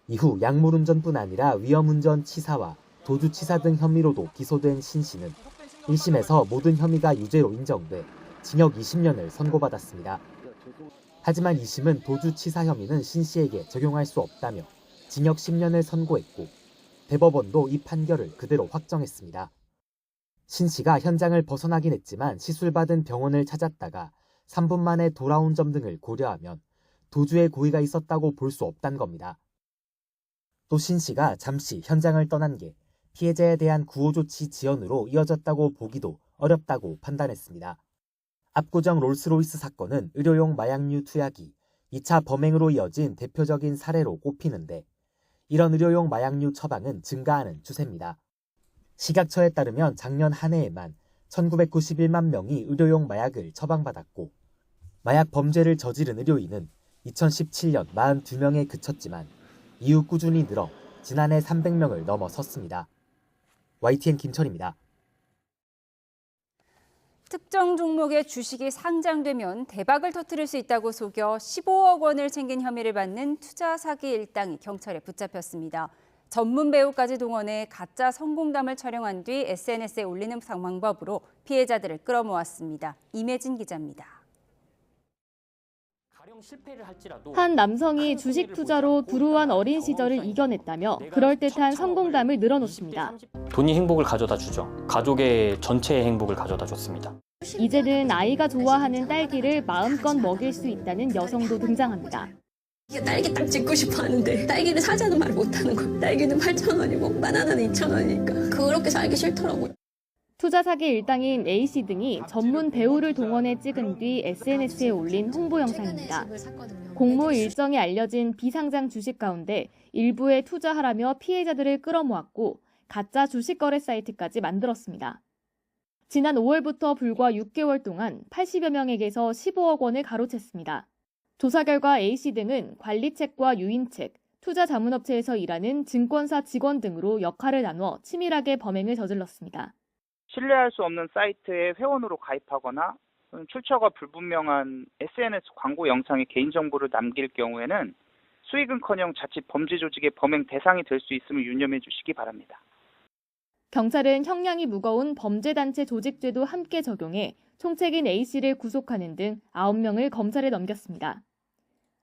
이후 약물운전뿐 아니라 위험운전 치사와 도주치사 등 혐의로도 기소된 신 씨는 1심에서 모든 혐의가 유죄로 인정돼 징역 20년을 선고받았습니다. 하지만 2심은 도주치사 혐의는 신 씨에게 적용할 수 없다며 징역 10년을 선고했고 대법원도 이 판결을 그대로 확정했습니다. 신 씨가 현장을 벗어나긴 했지만 시술받은 병원을 찾았다가 3분 만에 돌아온 점 등을 고려하면 도주의 고의가 있었다고 볼 수 없다는 겁니다. 또 신 씨가 잠시 현장을 떠난 게 피해자에 대한 구호조치 지연으로 이어졌다고 보기도 어렵다고 판단했습니다. 압구정 롤스로이스 사건은 의료용 마약류 투약이 2차 범행으로 이어진 대표적인 사례로 꼽히는데 이런 의료용 마약류 처방은 증가하는 추세입니다. 식약처에 따르면 작년 한 해에만 1991만 명이 의료용 마약을 처방받았고 마약 범죄를 저지른 의료인은 2017년 42명에 그쳤지만 이후 꾸준히 늘어 지난해 300명을 넘어섰습니다. YTN 김철입니다. 특정 종목의 주식이 상장되면 대박을 터뜨릴 수 있다고 속여 15억 원을 챙긴 혐의를 받는 투자 사기 일당이 경찰에 붙잡혔습니다. 전문 배우까지 동원해 가짜 성공담을 촬영한 뒤 SNS에 올리는 방법으로 피해자들을 끌어모았습니다. 임혜진 기자입니다. 한 남성이 주식 투자로 불우한 어린 시절을 이겨냈다며 그럴듯한 성공담을 늘어놓습니다. 돈이 행복을 가져다 주죠. 가족의 전체의 행복을 가져다 줬습니다. 이제는 아이가 좋아하는 딸기를 마음껏 먹일 수 있다는 여성도 등장합니다. 딸기 딱 찍고 싶어 하는데 딸기를 사자는 말 못하는 거예요. 딸기는 8,000원이고 바나나는 2,000원이니까 그렇게 살기 싫더라고요. 투자 사기 일당인 A씨 등이 전문 배우를 동원해 찍은 뒤 SNS에 올린 홍보 영상입니다. 공모 일정이 알려진 비상장 주식 가운데 일부에 투자하라며 피해자들을 끌어모았고 가짜 주식 거래 사이트까지 만들었습니다. 지난 5월부터 불과 6개월 동안 80여 명에게서 15억 원을 가로챘습니다. 조사 결과 A씨 등은 관리책과 유인책, 투자 자문업체에서 일하는 증권사 직원 등으로 역할을 나눠 치밀하게 범행을 저질렀습니다. 신뢰할 수 없는 사이트에 회원으로 가입하거나 출처가 불분명한 SNS 광고 영상에 개인정보를 남길 경우에는 수익은커녕 자칫 범죄 조직의 범행 대상이 될 수 있음을 유념해 주시기 바랍니다. 경찰은 형량이 무거운 범죄단체 조직죄도 함께 적용해 총책인 A씨를 구속하는 등 9명을 검찰에 넘겼습니다.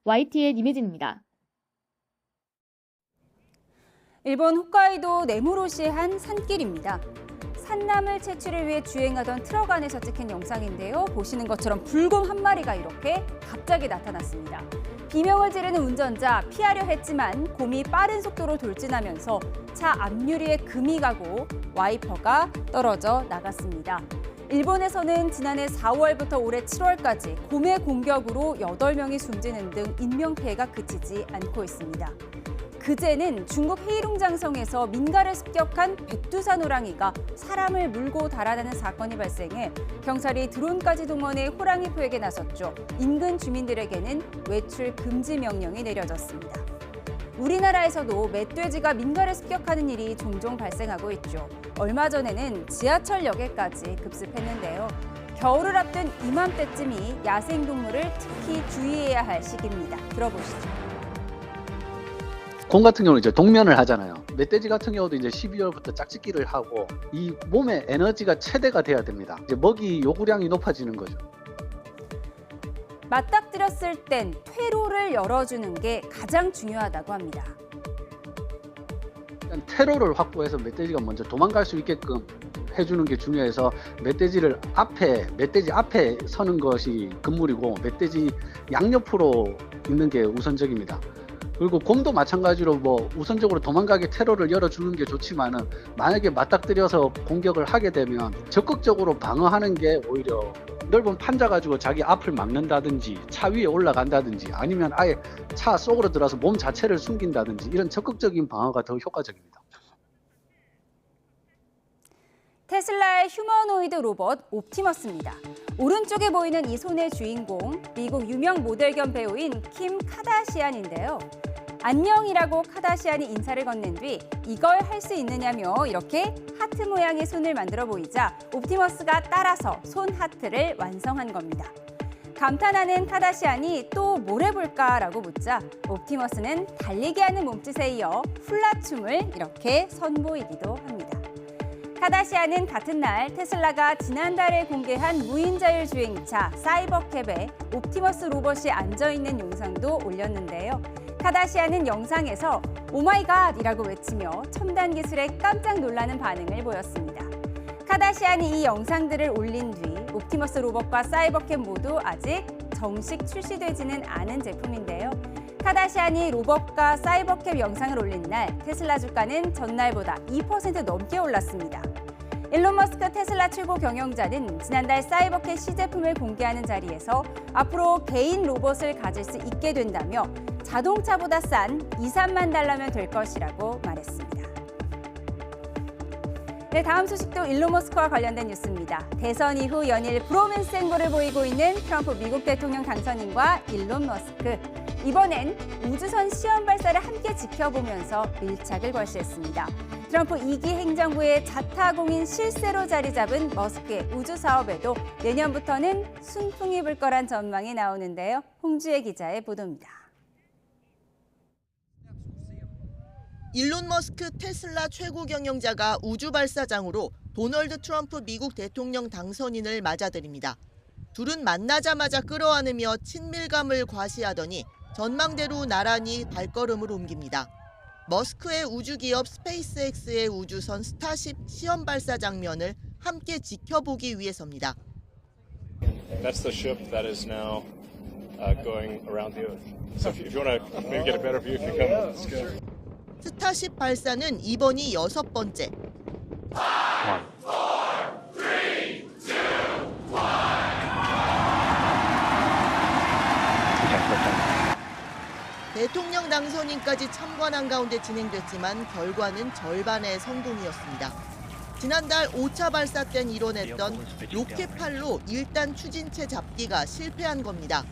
YTN 임혜진입니다. 일본 홋카이도 네무로시의 한 산길입니다. 산나물 채취를 위해 주행하던 트럭 안에서 찍힌 영상인데요. 보시는 것처럼 불곰 한 마리가 이렇게 갑자기 나타났습니다. 비명을 지르는 운전자 피하려 했지만 곰이 빠른 속도로 돌진하면서 차 앞유리에 금이 가고 와이퍼가 떨어져 나갔습니다. 일본에서는 지난해 4월부터 올해 7월까지 곰의 공격으로 8명이 숨지는 등 인명피해가 그치지 않고 있습니다. 그제는 중국 헤이룽장성에서 민가를 습격한 백두산 호랑이가 사람을 물고 달아나는 사건이 발생해 경찰이 드론까지 동원해 호랑이 포획에 나섰죠. 인근 주민들에게는 외출 금지 명령이 내려졌습니다. 우리나라에서도 멧돼지가 민가를 습격하는 일이 종종 발생하고 있죠. 얼마 전에는 지하철역에까지 급습했는데요. 겨울을 앞둔 이맘때쯤이 야생동물을 특히 주의해야 할 시기입니다. 들어보시죠. 곰 같은 경우는 이제 동면을 하잖아요. 멧돼지 같은 경우도 이제 12월부터 짝짓기를 하고 이 몸의 에너지가 최대가 돼야 됩니다. 이제 먹이 요구량이 높아지는 거죠. 맞닥뜨렸을 땐 퇴로를 열어주는 게 가장 중요하다고 합니다. 일단 퇴로를 확보해서 멧돼지가 먼저 도망갈 수 있게끔 해주는 게 중요해서 멧돼지 앞에 서는 것이 금물이고 멧돼지 양옆으로 있는 게 우선적입니다. 그리고 곰도 마찬가지로 우선적으로 도망가게 퇴로를 열어주는 게 좋지만은 만약에 맞닥뜨려서 공격을 하게 되면 적극적으로 방어하는 게 오히려 넓은 판자 가지고 자기 앞을 막는다든지 차 위에 올라간다든지 아니면 아예 차 속으로 들어서 몸 자체를 숨긴다든지 이런 적극적인 방어가 더 효과적입니다. 테슬라의 휴머노이드 로봇 옵티머스입니다. 오른쪽에 보이는 이 손의 주인공, 미국 유명 모델 겸 배우인 킴 카다시안인데요. 안녕이라고 카다시안이 인사를 건넨 뒤 이걸 할 수 있느냐며 이렇게 하트 모양의 손을 만들어 보이자 옵티머스가 따라서 손 하트를 완성한 겁니다. 감탄하는 카다시안이 또 뭘 해볼까라고 묻자 옵티머스는 달리기 하는 몸짓에 이어 훌라춤을 이렇게 선보이기도 합니다. 카다시안은 같은 날 테슬라가 지난달에 공개한 무인자율 주행차 사이버캡에 옵티머스 로봇이 앉아있는 영상도 올렸는데요. 카다시안은 영상에서 오마이갓이라고 외치며 첨단 기술에 깜짝 놀라는 반응을 보였습니다. 카다시안이 이 영상들을 올린 뒤 옵티머스 로봇과 사이버캡 모두 아직 정식 출시되지는 않은 제품인데요. 카다시안이 로봇과 사이버캡 영상을 올린 날 테슬라 주가는 전날보다 2% 넘게 올랐습니다. 일론 머스크 테슬라 최고 경영자는 지난달 사이버캡 시제품을 공개하는 자리에서 앞으로 개인 로봇을 가질 수 있게 된다며 자동차보다 싼 2, 3만 달러면 될 것이라고 말했습니다. 네, 다음 소식도 일론 머스크와 관련된 뉴스입니다. 대선 이후 연일 브로맨스 행보를 보이고 있는 트럼프 미국 대통령 당선인과 일론 머스크. 이번엔 우주선 시험 발사를 함께 지켜보면서 밀착을 과시했습니다. 트럼프 2기 행정부의 자타공인 실세로 자리 잡은 머스크의 우주 사업에도 내년부터는 순풍이 불 거란 전망이 나오는데요. 홍주혜 기자의 보도입니다. 일론 머스크 테슬라 최고 경영자가 우주 발사장으로 도널드 트럼프 미국 대통령 당선인을 맞아들입니다. 둘은 만나자마자 끌어안으며 친밀감을 과시하더니 전망대로 나란히 발걸음을 옮깁니다. 머스크의 우주기업 스페이스X의 우주선 스타쉽 시험 발사 장면을 함께 지켜보기 위해서입니다. That's the ship that is now going around the Earth. So if you want to maybe get a better view, if you come, let's go. 스타쉽 발사는 이번이 6번째. 5, 4, 3, 2, 1. 대통령 당선인까지 참관한 가운데 진행됐지만 결과는 절반의 성공이었습니다. 지난달 5차 발사 땐 이뤄냈던 로켓팔로 1단 추진체 잡기가 실패한 겁니다.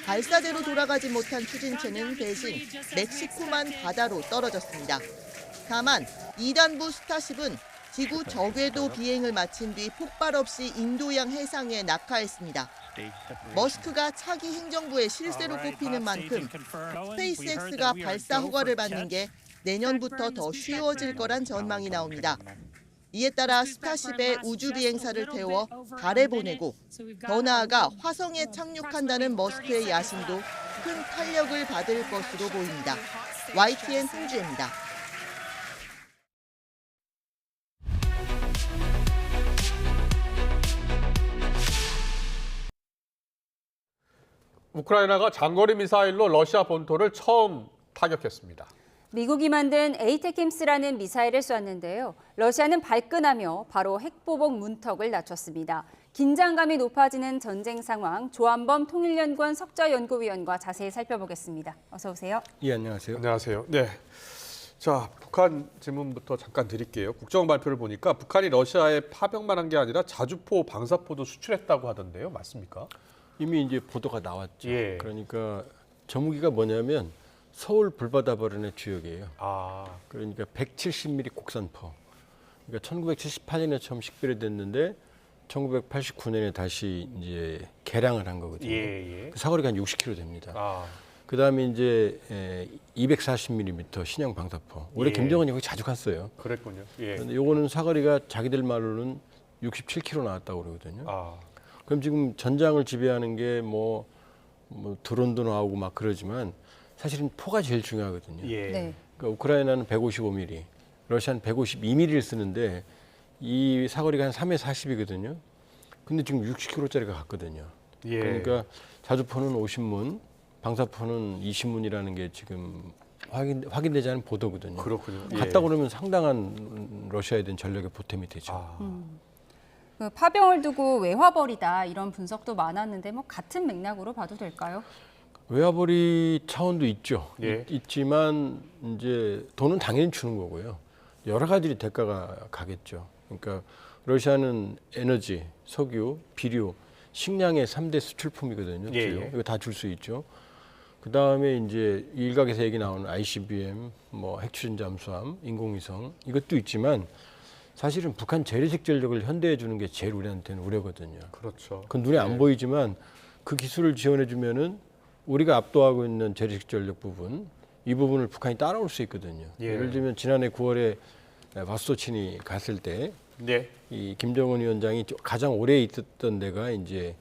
발사대로 돌아가지 못한 추진체는 대신 멕시코만 바다로 떨어졌습니다. 다만 2단부 스타쉽은 지구 저궤도 비행을 마친 뒤 폭발 없이 인도양 해상에 낙하했습니다. 머스크가 차기 행정부의 실세로 꼽히는 만큼 스페이스X가 발사 허가를 받는 게 내년부터 더 쉬워질 거란 전망이 나옵니다. 이에 따라 스타쉽의 우주 비행사를 태워 달에 보내고 더 나아가 화성에 착륙한다는 머스크의 야심도 큰 탄력을 받을 것으로 보입니다. YTN 홍주혜입니다. 우크라이나가 장거리 미사일로 러시아 본토를 처음 타격했습니다. 미국이 만든 에이테킴스라는 미사일을 쐈는데요. 러시아는 발끈하며 바로 핵보복 문턱을 낮췄습니다. 긴장감이 높아지는 전쟁 상황, 조한범 통일연구원 석좌연구위원과 자세히 살펴보겠습니다. 어서 오세요. 예, 안녕하세요. 안녕하세요. 네. 자, 북한 질문부터 잠깐 드릴게요. 국정 발표를 보니까 북한이 러시아에 파병만 한 게 아니라 자주포, 방사포도 수출했다고 하던데요. 맞습니까? 이미 이제 보도가 나왔죠. 그러니까 전무기가 뭐냐면 서울 불바다 발언의 주역이에요. 그러니까 170mm 곡선포. 그러니까 1978년에 처음 식별이 됐는데 1989년에 다시 이제 개량을 한 거거든요. 그 사거리가 한 60km 됩니다. 그다음에 이제 240mm 신형 방사포. 올해 김정은이 거기 자주 갔어요. 그랬군요. 그런데 요거는 사거리가 자기들 말로는 67km 나왔다고 그러거든요. 그럼 지금 전장을 지배하는 게 뭐 드론도 나오고 막 그러지만 사실은 포가 제일 중요하거든요. 그러니까 우크라이나는 155mm, 러시아는 152mm를 쓰는데 이 사거리가 한 3에 40이거든요. 근데 지금 60km짜리가 갔거든요. 그러니까 자주포는 50문, 방사포는 20문이라는 게 지금 확인되지 않은 보도거든요. 그렇군요. 갔다 그러면 상당한 러시아에 대한 전력의 보탬이 되죠. 그 파병을 두고 외화벌이다 이런 분석도 많았는데 뭐 같은 맥락으로 봐도 될까요? 외화벌이 차원도 있죠. 있지만 이제 돈은 당연히 주는 거고요. 여러 가지 대가가 가겠죠. 그러니까 러시아는 에너지, 석유, 비료, 식량의 3대 수출품이거든요. 이거 다 줄 수 있죠. 그 다음에 이제 일각에서 얘기 나오는 ICBM, 뭐 핵추진 잠수함, 인공위성 이것도 있지만 사실은 북한 재래식 전력을 현대해 주는 게 제일 우리한테는 우려거든요. 그렇죠. 그건 눈에 안 보이지만 그 기술을 지원해 주면은 우리가 압도하고 있는 재래식 전력 부분 이 부분을 북한이 따라올 수 있거든요. 예를 들면 지난해 9월에 바스토친이 갔을 때 이 김정은 위원장이 가장 오래 있었던 데가 이제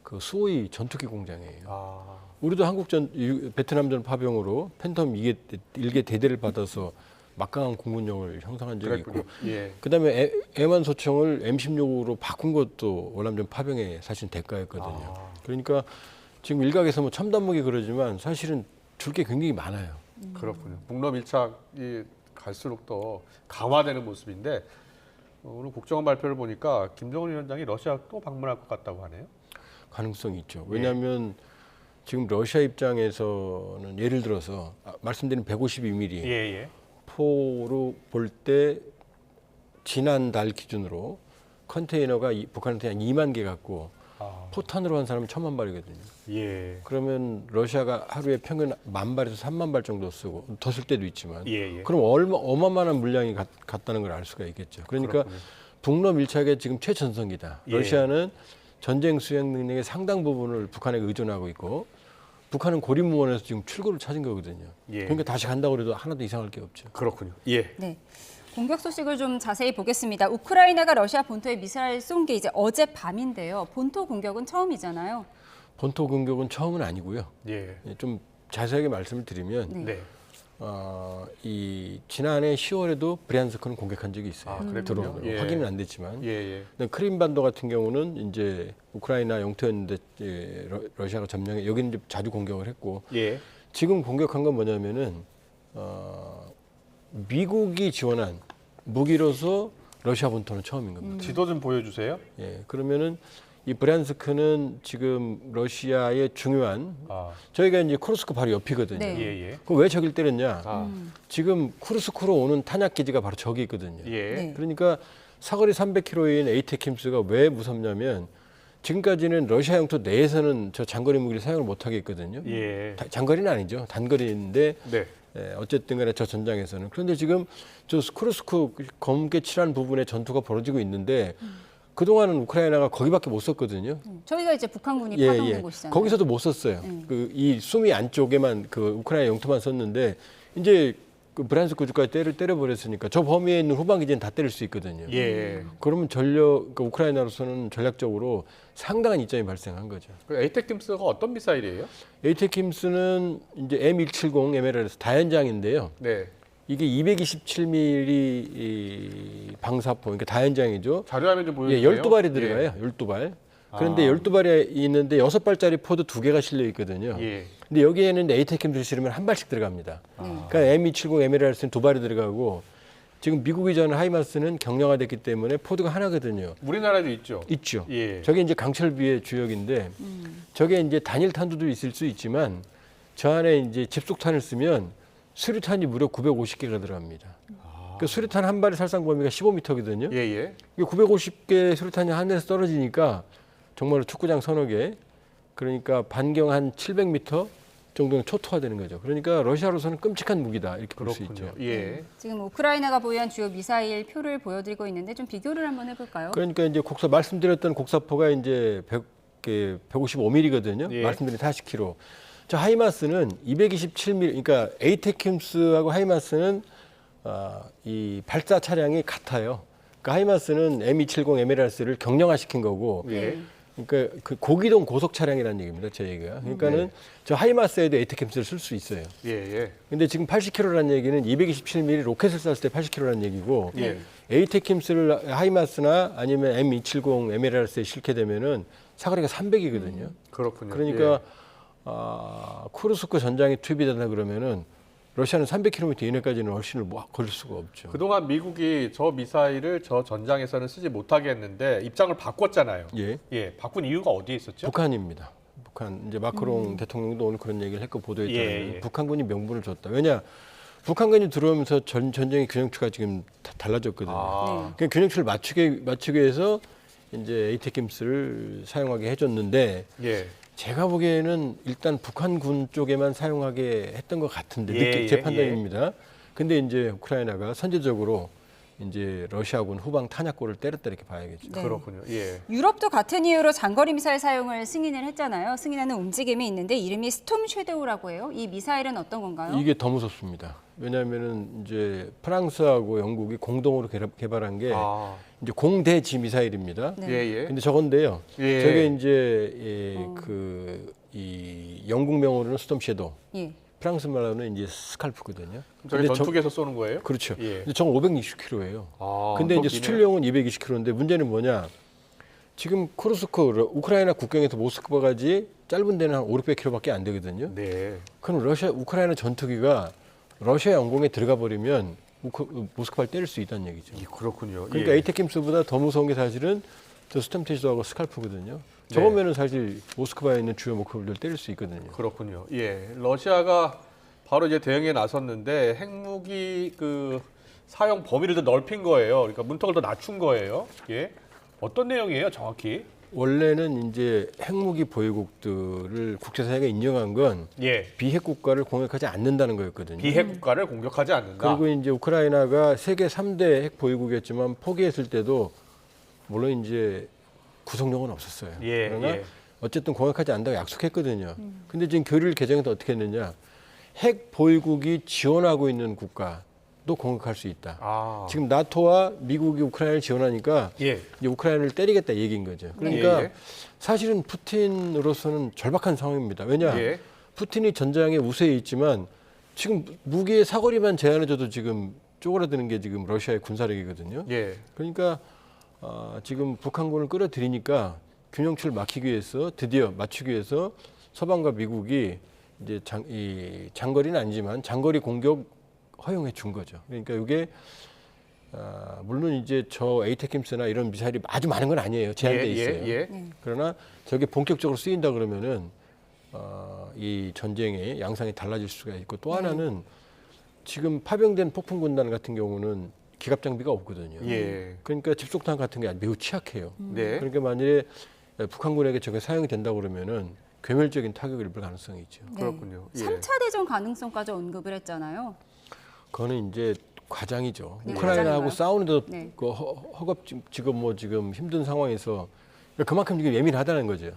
그 수호이 전투기 공장이에요. 우리도 베트남전 파병으로 팬텀 1개 대대를 받아서 막강한 공군력을 형성한 적이 있고 그다음에 M1 소총을 M16으로 바꾼 것도 월남전 파병의 사실 대가였거든요. 그러니까 지금 일각에서 뭐 첨단무기 그러지만 사실은 줄 게 굉장히 많아요. 그렇군요. 북러 밀착이 갈수록 더 강화되는 모습인데 오늘 국정원 발표를 보니까 김정은 위원장이 러시아 또 방문할 것 같다고 하네요. 가능성이 있죠. 왜냐하면 지금 러시아 입장에서는 예를 들어서 말씀드린 152mm 포로 볼 때 지난달 기준으로 컨테이너가 북한한테 한 2만 개 갖고 포탄으로 한 사람은 1,000만 발이거든요. 그러면 러시아가 하루에 평균 10,000발에서 30,000발 정도 쓰고 더 쓸 때도 있지만 그럼 어마어마한 물량이 같다는 걸 알 수가 있겠죠. 그러니까 북러 밀착의 지금 최전성기다. 러시아는 전쟁 수행 능력의 상당 부분을 북한에 의존하고 있고 북한은 고립무원에서 지금 출구를 찾은 거거든요. 그러니까 다시 간다고 해도 하나도 이상할 게 없죠. 그렇군요. 네. 공격 소식을 좀 자세히 보겠습니다. 우크라이나가 러시아 본토에 미사일 쏜 게 이제 어젯밤인데요. 본토 공격은 처음이잖아요. 본토 공격은 처음은 아니고요. 좀 자세하게 말씀을 드리면 이 지난해 10월에도 브리안스크는 공격한 적이 있어요. 드론으로 확인은 안 됐지만 크림반도 같은 경우는 이제 우크라이나 영토였는데 러시아가 점령해 여기는 이제 자주 공격을 했고 지금 공격한 건 뭐냐면은 미국이 지원한 무기로서 러시아 본토는 처음인 겁니다. 지도 좀 보여주세요. 그러면은 이 브리안스크는 지금 러시아의 중요한 저희가 이제 쿠르스크 바로 옆이거든요. 그럼 왜 저길 때렸냐? 지금 쿠르스크로 오는 탄약 기지가 바로 저기 있거든요. 그러니까 사거리 300km인 에이테킴스가 왜 무섭냐면 지금까지는 러시아 영토 내에서는 저 장거리 무기를 사용을 못하게 했거든요. 장거리는 아니죠. 단거리인데 어쨌든 간에 저 전장에서는. 그런데 지금 저 쿠르스크 검게 칠한 부분에 전투가 벌어지고 있는데 그동안은 우크라이나가 거기밖에 못 썼거든요. 저희가 이제 북한군이 파병된 곳이잖아요. 거기서도 못 썼어요. 이 수미 안쪽에만 그 우크라이나 영토만 썼는데 이제 그 브란스크까지 때려버렸으니까 저 범위에 있는 후방 기지는 다 때릴 수 있거든요. 예. 그러면 그러니까 우크라이나로서는 전략적으로 상당한 이점이 발생한 거죠. 에이테킴스가 어떤 미사일이에요? 에이테킴스는 이제 M170 MLRS 다연장인데요. 네. 이게 227mm 방사포, 그러니까 다연장이죠. 자료화면 좀 보여주세요. 예, 12발이 들어가요. 12발. 그런데 12발이 있는데 6발짜리 포드 2개가 실려 있거든요. 예. 근데 여기에는 에이테킴스를 실으면 한 발씩 들어갑니다. 그러니까 M270 MLRS는 2발이 들어가고 지금 미국이 저는 하이마스는 경량화됐기 때문에 포드가 하나거든요. 우리나라도 있죠. 있죠. 예. 저게 이제 강철비의 주역인데 저게 이제 단일 탄두도 있을 수 있지만 저 안에 이제 집속탄을 쓰면 수류탄이 무려 950개가 들어갑니다. 그 수류탄 한 발의 살상 범위가 15m거든요. 예. 이게 950개 수류탄이 하늘에서 떨어지니까 정말로 축구장 서너 개, 그러니까 반경 한 700m 정도는 초토화되는 거죠. 그러니까 러시아로서는 끔찍한 무기다 이렇게 볼 수 있죠. 예. 지금 우크라이나가 보유한 주요 미사일 표를 보여드리고 있는데 좀 비교를 한번 해볼까요? 그러니까 이제 말씀드렸던 곡사포가 이제 155mm거든요. 예. 말씀드린 40km. 저 하이마스는 227mm, 그러니까 에이테킴스하고 하이마스는 이 발사 차량이 같아요. 그러니까 하이마스는 M270 MLRS를 경량화시킨 거고, 예. 그러니까 그 고기동 고속 차량이라는 얘기입니다. 제 얘기가. 그러니까는 저 하이마스에도 에이테킴스를 쓸 수 있어요. 예. 근데 지금 80km라는 얘기는 227mm 로켓을 쐈을 때 80km라는 얘기고, 예. 에이테킴스를 하이마스나 아니면 M270 MLRS에 실게 되면은 사거리가 300이거든요. 그렇군요. 그러니까 쿠르스크 전장에 투입이 된다 그러면은 러시아는 300km 이내까지는 훨씬 걸릴 수가 없죠. 그동안 미국이 저 미사일을 저 전장에서는 쓰지 못하게 했는데 입장을 바꿨잖아요. 예. 바꾼 이유가 어디에 있었죠? 북한입니다. 북한 이제 마크롱 대통령도 오늘 그런 얘기를 했고 보도했잖아요. 예. 북한군이 명분을 줬다. 왜냐? 북한군이 들어오면서 전쟁의 균형추가 지금 달라졌거든요. 그 균형추를 맞추기 위해서 이제 에이테킴스를 사용하게 해줬는데 예. 제가 보기에는 일단 북한군 쪽에만 사용하게 했던 것 같은데 제 판단입니다. 근데 이제 우크라이나가 선제적으로 이제 러시아군 후방 탄약고를 때렸다 이렇게 봐야겠죠. 네. 그렇군요. 예. 유럽도 같은 이유로 장거리 미사일 사용을 승인을 했잖아요. 승인하는 움직임이 있는데 이름이 스톰 섀도우라고 해요. 이 미사일은 어떤 건가요? 이게 더 무섭습니다. 왜냐하면은 이제 프랑스하고 영국이 공동으로 개발한 게 이제 공대지 미사일입니다. 네. 근데 저건데요. 예. 저게 이제 이 영국명으로는 스톰 섀도우. 예. 프랑스 말로는 이제 스칼프거든요. 저게 전투기에서 쏘는 거예요? 그렇죠. 예. 근데 저건 560km예요. 근데 이제 수출용은 220km인데 문제는 뭐냐? 지금 쿠르스크 우크라이나 국경에서 모스크바까지 짧은 데는 한 500km밖에 안 되거든요. 네. 그럼 우크라이나 전투기가 러시아 영공에 들어가 버리면 모스크바를 때릴 수 있다는 얘기죠. 그렇군요. 그러니까 예. 에이테킴스보다 더 무서운 게 사실은 저 스톰 섀도우하고 스칼프거든요. 저거면은 사실 모스크바에 있는 주요 목표를 때릴 수 있거든요. 그렇군요. 예. 러시아가 바로 이제 대응에 나섰는데 핵무기 그 사용 범위를 더 넓힌 거예요. 그러니까 문턱을 더 낮춘 거예요. 예. 어떤 내용이에요, 정확히? 원래는 이제 핵무기 보유국들을 국제사회가 인정한 건 비핵 국가를 공격하지 않는다는 거였거든요. 비핵 국가를 공격하지 않는다. 그리고 이제 우크라이나가 세계 3대 핵 보유국이었지만 포기했을 때도 물론 이제 구속력은 없었어요. 그러나 어쨌든 공격하지 않는다고 약속했거든요. 근데 지금 교류를 개정해서 어떻게 했느냐? 핵 보유국이 지원하고 있는 국가도 공격할 수 있다. 지금 나토와 미국이 우크라이나를 지원하니까 이제 우크라이나를 때리겠다 얘기인 거죠. 그러니까 사실은 푸틴으로서는 절박한 상황입니다. 왜냐? 푸틴이 전장에 우세에 있지만 지금 무기의 사거리만 제한해줘도 지금 쪼그라드는 게 지금 러시아의 군사력이거든요. 그러니까 지금 북한군을 끌어들이니까 균형추를 드디어 맞추기 위해서 서방과 미국이 이제 장거리는 아니지만 장거리 공격 허용해 준 거죠. 그러니까 이게 물론 이제 저 에이테킴스나 이런 미사일이 아주 많은 건 아니에요. 제한돼 있어요. 그러나 저게 본격적으로 쓰인다 그러면은 이 전쟁의 양상이 달라질 수가 있고 또 하나는 지금 파병된 폭풍 군단 같은 경우는 기갑 장비가 없거든요. 그러니까 집속탄 같은 게 매우 취약해요. 그러니까 만일에 북한군에게 저게 사용이 된다 그러면은 괴멸적인 타격을 입을 가능성이 있죠. 그렇군요. 3차 대전 가능성까지 언급을 했잖아요. 그거는 이제 과장이죠. 우크라이나하고 싸우는데도 그 지금 지금 힘든 상황에서 그만큼 지금 예민하다는 거죠.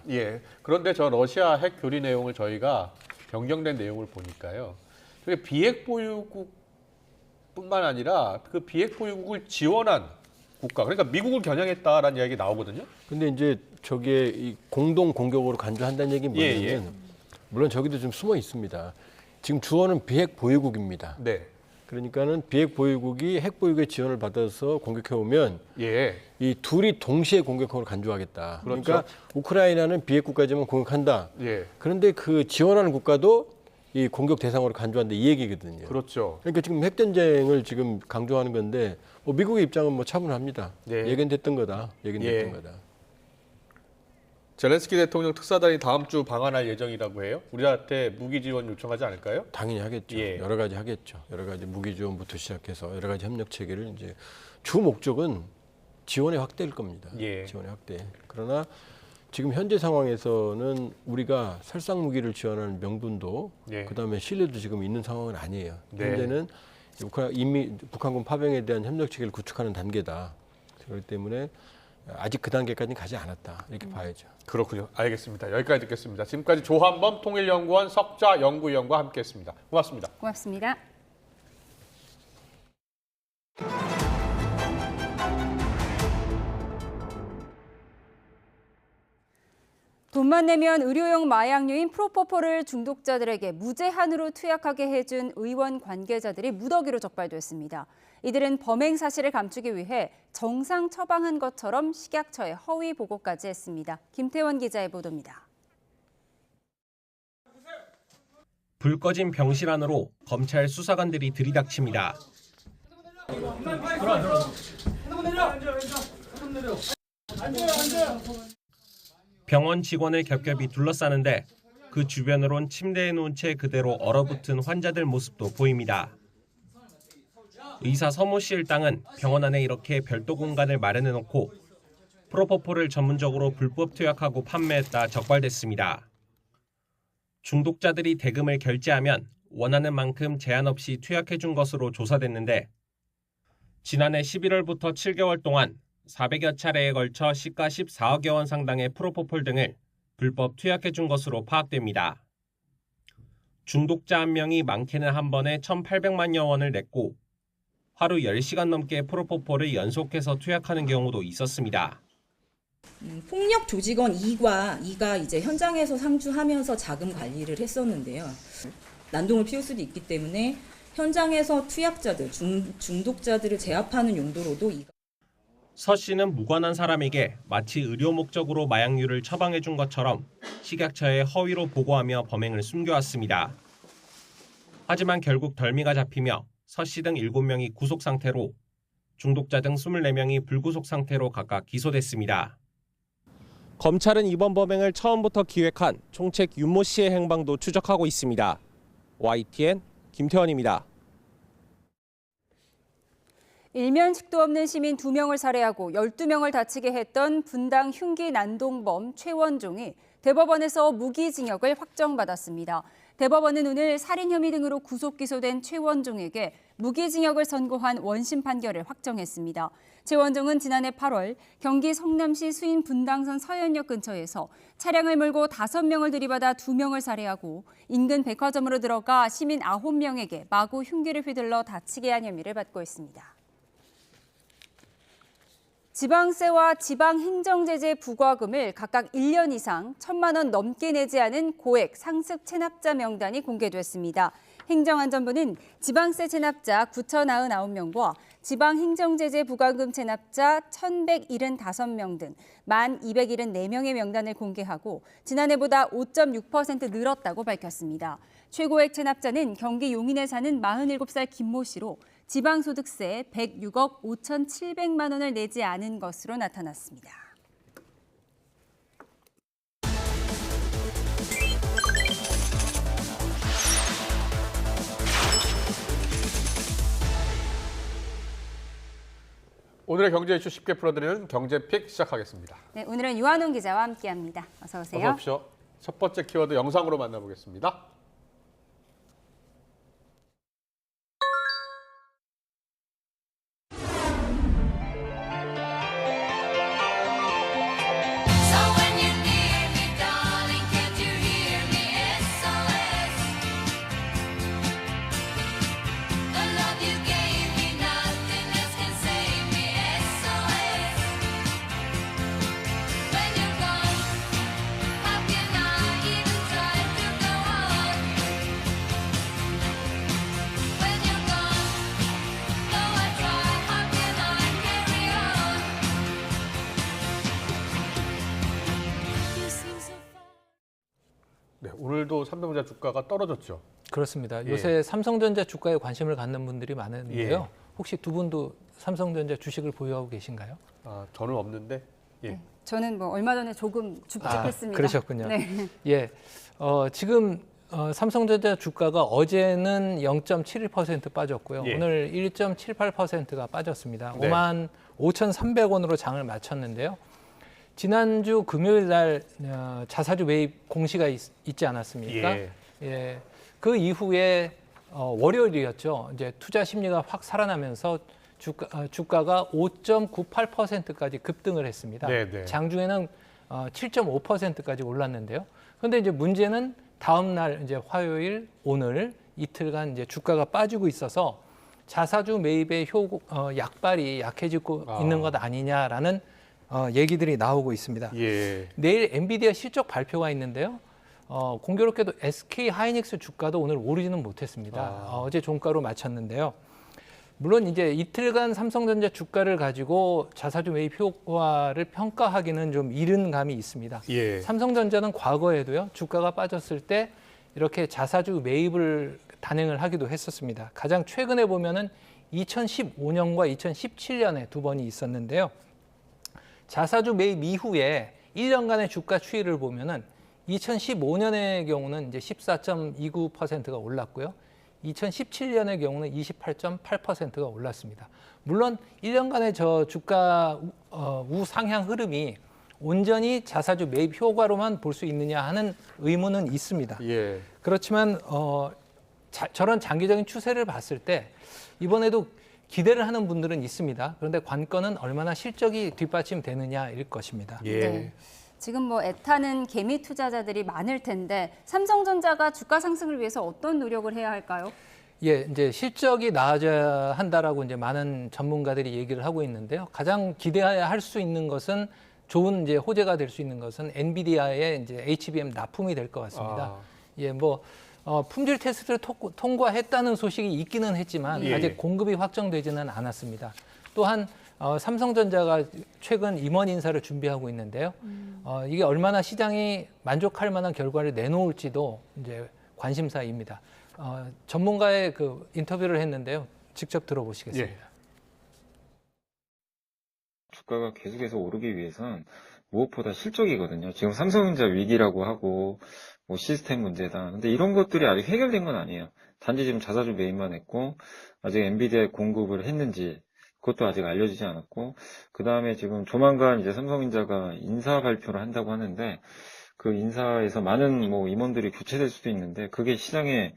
그런데 저 러시아 핵 교리 내용을 저희가 변경된 내용을 보니까요. 저게 비핵 보유국 뿐만 아니라 그 비핵 보유국을 지원한 국가, 그러니까 미국을 겨냥했다라는 이야기 나오거든요. 근데 이제 저게 이 공동 공격으로 간주한다는 얘기는 뭐냐면 물론 저기도 좀 숨어 있습니다. 지금 주어는 비핵 보유국입니다. 네. 그러니까는 비핵 보유국이 핵 보유국의 지원을 받아서 공격해 오면 이 둘이 동시에 공격으로 간주하겠다. 그렇죠. 그러니까 우크라이나는 비핵 국가지만 공격한다. 예. 그런데 그 지원하는 국가도 이 공격 대상으로 간주한다 이 얘기거든요. 그렇죠. 그러니까 지금 핵 전쟁을 지금 강조하는 건데 뭐 미국의 입장은 뭐 차분합니다. 예견됐던 거다. 예견됐던 거다. 젤렌스키 대통령 특사단이 다음 주 방한할 예정이라고 해요. 우리한테 무기 지원 요청하지 않을까요? 당연히 하겠죠. 여러 가지 하겠죠. 여러 가지 무기 지원부터 시작해서 여러 가지 협력 체계를 이제 주 목적은 지원의 확대일 겁니다. 지원의 확대. 그러나 지금 현재 상황에서는 우리가 살상 무기를 지원하는 명분도 그다음에 신뢰도 지금 있는 상황은 아니에요. 현재는 이미 북한군 파병에 대한 협력 체계를 구축하는 단계다. 그렇기 때문에 아직 그 단계까지는 가지 않았다. 이렇게 봐야죠. 그렇군요. 알겠습니다. 여기까지 듣겠습니다. 지금까지 조한범 통일연구원 석좌연구위원과 함께했습니다. 고맙습니다. 고맙습니다. 돈만 내면 의료용 마약류인 프로포폴을 중독자들에게 무제한으로 투약하게 해준 의원 관계자들이 무더기로 적발됐습니다. 이들은 범행 사실을 감추기 위해 정상 처방한 것처럼 식약처에 허위 보고까지 했습니다. 김태원 기자의 보도입니다. 불 꺼진 병실 안으로 검찰 수사관들이 들이닥칩니다. 병원 직원을 겹겹이 둘러싸는데 그 주변으론 침대에 누운 채 그대로 얼어붙은 환자들 모습도 보입니다. 의사 서모 씨 일당은 병원 안에 이렇게 별도 공간을 마련해놓고 프로포폴을 전문적으로 불법 투약하고 판매했다 적발됐습니다. 중독자들이 대금을 결제하면 원하는 만큼 제한 없이 투약해준 것으로 조사됐는데 지난해 11월부터 7개월 동안 400여 차례에 걸쳐 시가 14억여 원 상당의 프로포폴 등을 불법 투약해준 것으로 파악됩니다. 중독자 한 명이 많게는 한 번에 1,800만여 원을 냈고 하루 10시간 넘게 프로포폴을 연속해서 투약하는 경우도 있었습니다. 폭력 조직원 2가 이제 현장에서 상주하면서 자금 관리를 했었는데요. 난동을 피울 수도 있기 때문에 현장에서 투약자들, 중독자들을 제압하는 용도로도 서 씨는 무관한 사람에게 마치 의료 목적으로 마약류를 처방해준 것처럼 식약처에 허위로 보고하며 범행을 숨겨왔습니다. 하지만 결국 덜미가 잡히며 서 씨 등 7명이 구속 상태로 중독자 등 24명이 불구속 상태로 각각 기소됐습니다. 검찰은 이번 범행을 처음부터 기획한 총책 윤모 씨의 행방도 추적하고 있습니다. YTN 김태원입니다. 일면식도 없는 시민 2명을 살해하고 12명을 다치게 했던 분당 흉기 난동범 최원종이 대법원에서 무기징역을 확정받았습니다. 대법원은 오늘 살인 혐의 등으로 구속 기소된 최원종에게 무기징역을 선고한 원심 판결을 확정했습니다. 최원종은 지난해 8월 경기 성남시 수인 분당선 서현역 근처에서 차량을 몰고 5명을 들이받아 2명을 살해하고 인근 백화점으로 들어가 시민 9명에게 마구 흉기를 휘둘러 다치게 한 혐의를 받고 있습니다. 지방세와 지방행정제재 부과금을 각각 1년 이상 1,000만 원 넘게 내지 않은 고액 상습 체납자 명단이 공개됐습니다. 행정안전부는 지방세 체납자 9,099명과 지방행정제재 부과금 체납자 1,175명 등 1,274명의 명단을 공개하고 지난해보다 5.6% 늘었다고 밝혔습니다. 최고액 체납자는 경기 용인에 사는 47살 김모 씨로 지방소득세 106억 5,700만 원을 내지 않은 것으로 나타났습니다. 오늘의 경제 이슈 쉽게 풀어드리는 경제픽 시작하겠습니다. 네, 오늘은 유한홍 기자와 함께합니다. 어서 오세요. 어서 오십시오. 첫 번째 키워드 영상으로 만나보겠습니다. 오늘도 삼성전자 주가가 떨어졌죠. 그렇습니다. 예. 요새 삼성전자 주가에 관심을 갖는 분들이 많은데요. 예. 혹시 두 분도 삼성전자 주식을 보유하고 계신가요? 아, 저는 없는데. 예. 저는 뭐 얼마 전에 조금 줍줍했습니다. 그러셨군요. 네. 예, 지금 삼성전자 주가가 어제는 0.71% 빠졌고요. 예. 오늘 1.78%가 빠졌습니다. 네. 55,300원으로 장을 마쳤는데요. 지난주 금요일 날 자사주 매입 공시가 있지 않았습니까? 예. 예. 그 이후에 월요일이었죠. 이제 투자 심리가 확 살아나면서 주가가 5.98%까지 급등을 했습니다. 네네. 장중에는 7.5%까지 올랐는데요. 그런데 이제 문제는 다음 날 이제 화요일, 오늘 이틀간 이제 주가가 빠지고 있어서 자사주 매입의 약발이 약해지고 있는 것 아니냐라는 얘기들이 나오고 있습니다. 예. 내일 엔비디아 실적 발표가 있는데요. 공교롭게도 SK 하이닉스 주가도 오늘 오르지는 못했습니다. 어제 종가로 마쳤는데요. 물론 이제 이틀간 삼성전자 주가를 가지고 자사주 매입 효과를 평가하기는 좀 이른 감이 있습니다. 예. 삼성전자는 과거에도요, 주가가 빠졌을 때 이렇게 자사주 매입을 단행을 하기도 했었습니다. 가장 최근에 보면은 2015년과 2017년에 두 번이 있었는데요. 자사주 매입 이후에 1년간의 주가 추이를 보면은 2015년의 경우는 이제 14.29%가 올랐고요. 2017년의 경우는 28.8%가 올랐습니다. 물론 1년간의 저 주가 우상향 흐름이 온전히 자사주 매입 효과로만 볼 수 있느냐 하는 의문은 있습니다. 예. 그렇지만 저런 장기적인 추세를 봤을 때 이번에도 기대를 하는 분들은 있습니다. 그런데 관건은 얼마나 실적이 뒷받침되느냐일 것입니다. 예. 네. 지금 뭐 애타는 개미 투자자들이 많을 텐데 삼성전자가 주가 상승을 위해서 어떤 노력을 해야 할까요? 예, 이제 실적이 나아져야 한다라고 이제 많은 전문가들이 얘기를 하고 있는데요. 가장 기대해야 할 수 있는 것은 좋은 이제 호재가 될 수 있는 것은 엔비디아의 이제 HBM 납품이 될 것 같습니다. 예, 뭐 품질 테스트를 통과했다는 소식이 있기는 했지만 예. 아직 공급이 확정되지는 않았습니다. 또한 삼성전자가 최근 임원 인사를 준비하고 있는데요. 이게 얼마나 시장이 만족할 만한 결과를 내놓을지도 이제 관심사입니다. 전문가의 그 인터뷰를 했는데요. 직접 들어보시겠습니다. 예. 주가가 계속해서 오르기 위해선 무엇보다 실적이거든요. 지금 삼성전자 위기라고 하고 뭐 시스템 문제다. 근데 이런 것들이 아직 해결된 건 아니에요. 단지 지금 자사주 매입만 했고 아직 엔비디아에 공급을 했는지 그것도 아직 알려지지 않았고, 그 다음에 지금 조만간 이제 삼성전자가 인사 발표를 한다고 하는데, 그 인사에서 많은 뭐 임원들이 교체될 수도 있는데, 그게 시장에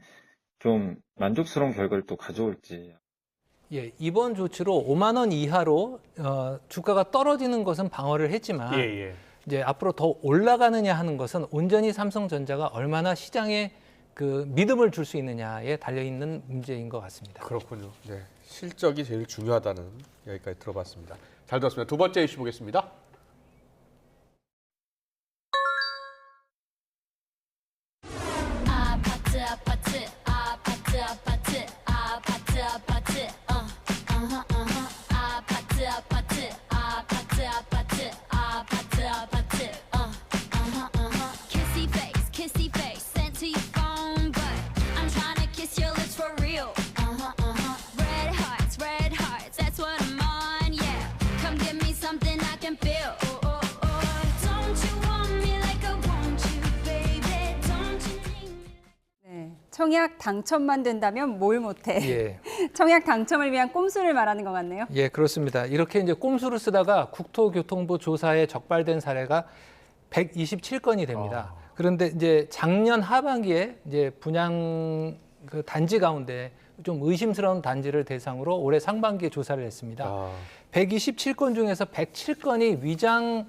좀 만족스러운 결과를 또 가져올지. 예, 이번 조치로 5만 원 이하로 주가가 떨어지는 것은 방어를 했지만, 예. 이제 앞으로 더 올라가느냐 하는 것은 온전히 삼성전자가 얼마나 시장에 그 믿음을 줄 수 있느냐에 달려 있는 문제인 것 같습니다. 그렇군요. 네. 실적이 제일 중요하다는 여기까지 들어봤습니다. 잘 들었습니다. 두 번째 이슈 보겠습니다. 청약 당첨만 된다면 뭘 못해. 예. 청약 당첨을 위한 꼼수를 말하는 것 같네요. 예, 그렇습니다. 이렇게 이제 꼼수를 쓰다가 국토교통부 조사에 적발된 사례가 127건이 됩니다. 그런데 이제 작년 하반기에 이제 분양 그 단지 가운데 좀 의심스러운 단지를 대상으로 올해 상반기에 조사를 했습니다. 127건 중에서 107건이 위장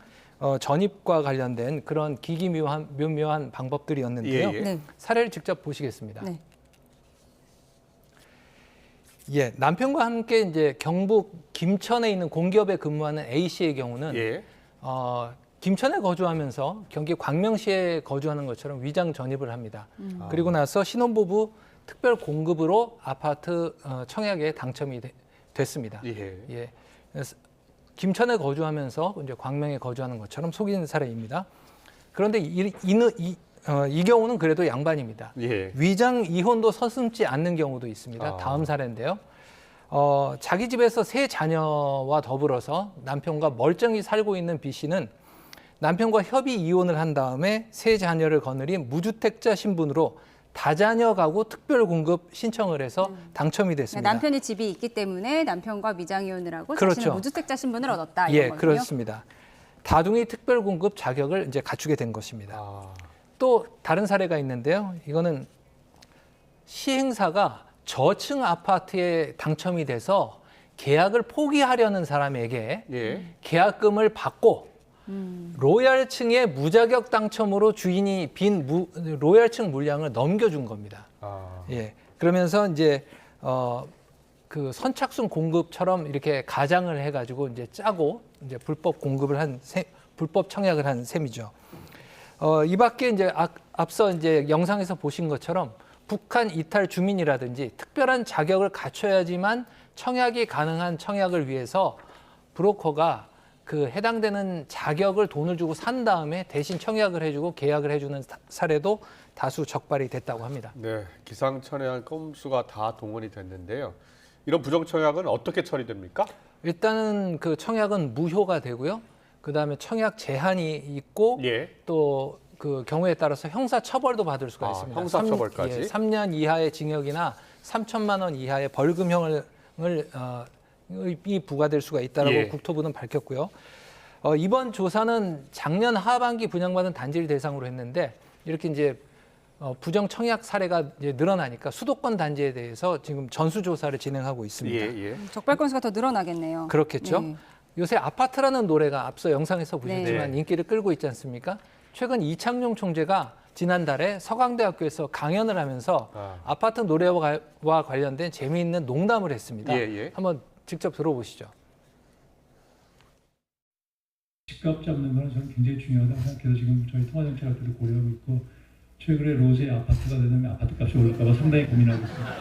전입과 관련된 그런 기기묘묘한 방법들이었는데요. 예. 네. 사례를 직접 보시겠습니다. 네. 예, 남편과 함께 이제 경북 김천에 있는 공기업에 근무하는 A 씨의 경우는 예. 김천에 거주하면서 경기 광명시에 거주하는 것처럼 위장 전입을 합니다. 그리고 나서 신혼부부 특별 공급으로 아파트 청약에 당첨이 됐습니다. 예. 그래서 김천에 거주하면서 이제 광명에 거주하는 것처럼 속인 사례입니다. 그런데 이 경우는 그래도 양반입니다. 예. 위장 이혼도 서슴지 않는 경우도 있습니다. 다음 사례인데요. 자기 집에서 세 자녀와 더불어서 남편과 멀쩡히 살고 있는 B 씨는 남편과 협의 이혼을 한 다음에 세 자녀를 거느린 무주택자 신분으로 다자녀 가구 특별공급 신청을 해서 당첨이 됐습니다. 남편이 집이 있기 때문에 남편과 위장이혼을 하고 그렇죠. 자신은 무주택자 신분을 얻었다. 예, 이런 거군요. 그렇습니다. 다둥이 특별공급 자격을 이제 갖추게 된 것입니다. 또 다른 사례가 있는데요. 이거는 시행사가 저층 아파트에 당첨이 돼서 계약을 포기하려는 사람에게 계약금을 받고 로얄층의 무자격 당첨으로 주인이 빈 로얄층 물량을 넘겨준 겁니다. 예, 그러면서 이제 그 선착순 공급처럼 이렇게 가장을 해가지고 이제 짜고 이제 불법 공급을 불법 청약을 한 셈이죠. 이 밖에 이제 앞서 이제 영상에서 보신 것처럼 북한 이탈 주민이라든지 특별한 자격을 갖춰야지만 청약이 가능한 청약을 위해서 브로커가 그 해당되는 자격을 돈을 주고 산 다음에 대신 청약을 해주고 계약을 해주는 사례도 다수 적발이 됐다고 합니다. 네, 기상천외한 건수가 다 동원이 됐는데요. 이런 부정청약은 어떻게 처리됩니까? 일단은 그 청약은 무효가 되고요. 그다음에 청약 제한이 있고 또 그 경우에 따라서 형사 처벌도 받을 수가 있습니다. 형사 처벌까지? 3년 이하의 징역이나 3천만 원 이하의 벌금형을 부과될 수가 있다라고 국토부는 밝혔고요. 이번 조사는 작년 하반기 분양받은 단지를 대상으로 했는데 이렇게 이제 부정 청약 사례가 이제 늘어나니까 수도권 단지에 대해서 지금 전수 조사를 진행하고 있습니다. 적발 건수가 더 늘어나겠네요. 그렇겠죠. 네. 요새 아파트라는 노래가 앞서 영상에서 보셨지만 인기를 끌고 있지 않습니까? 최근 이창용 총재가 지난달에 서강대학교에서 강연을 하면서 아파트 노래와 관련된 재미있는 농담을 했습니다. 한번 직접 들어보시죠. 집값 잡는 거는 저는 굉장히 중요하다고 생각해서 지금 저희 통화정책학교도 고려하고 있고 최근에 로제 아파트가 되면 아파트 값이 오를까 봐 상당히 고민하고 있습니다.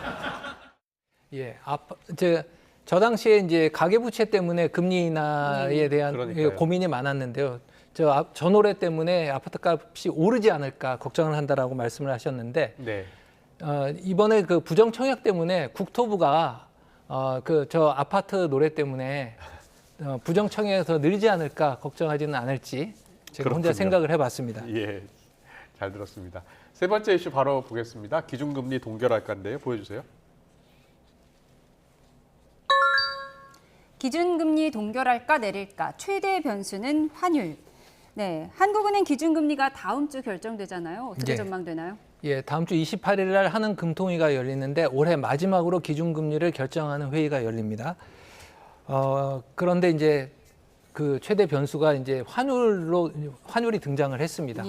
예, 저 당시에 이제 가계부채 때문에 금리 인하에 대한 고민이 많았는데요. 저 노래 때문에 아파트 값이 오르지 않을까 걱정을 한다라고 말씀을 하셨는데 이번에 그 부정 청약 때문에 국토부가 저 아파트 노래 때문에 부정 청약이 더 늘지 않을까 걱정하지는 않을지 제가 혼자 생각을 해봤습니다. 예, 잘 들었습니다. 세 번째 이슈 바로 보겠습니다. 기준금리 동결할까인데요. 보여주세요. 기준금리 동결할까 내릴까 최대 변수는 환율. 네, 한국은행 기준금리가 다음 주 결정되잖아요. 어떻게 전망되나요? 예, 다음 주 28일 날 하는 금통위가 열리는데 올해 마지막으로 기준금리를 결정하는 회의가 열립니다. 그런데 이제 그 최대 변수가 이제 환율이 등장을 했습니다.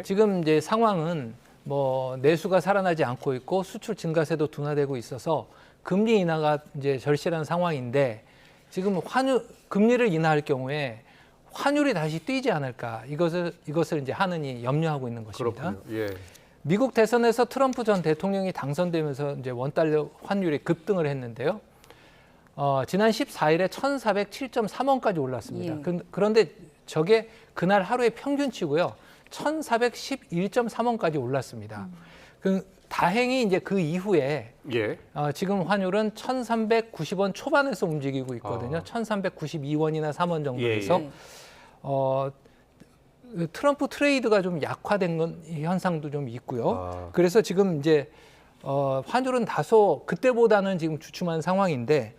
지금 이제 상황은 뭐 내수가 살아나지 않고 있고 수출 증가세도 둔화되고 있어서 금리 인하가 이제 절실한 상황인데 지금 금리를 인하할 경우에 환율이 다시 뛰지 않을까 이것을 이제 하느니 염려하고 있는 것입니다. 미국 대선에서 트럼프 전 대통령이 당선되면서 이제 원달러 환율이 급등을 했는데요. 지난 14일에 1,407.3원까지 올랐습니다. 그런데 저게 그날 하루의 평균치고요. 1,411.3원까지 올랐습니다. 다행히 이제 그 이후에 지금 환율은 1,390원 초반에서 움직이고 있거든요. 1,392원이나 3원 정도에서 트럼프 트레이드가 좀 약화된 현상도 좀 있고요. 그래서 지금 이제 환율은 다소 그때보다는 지금 주춤한 상황인데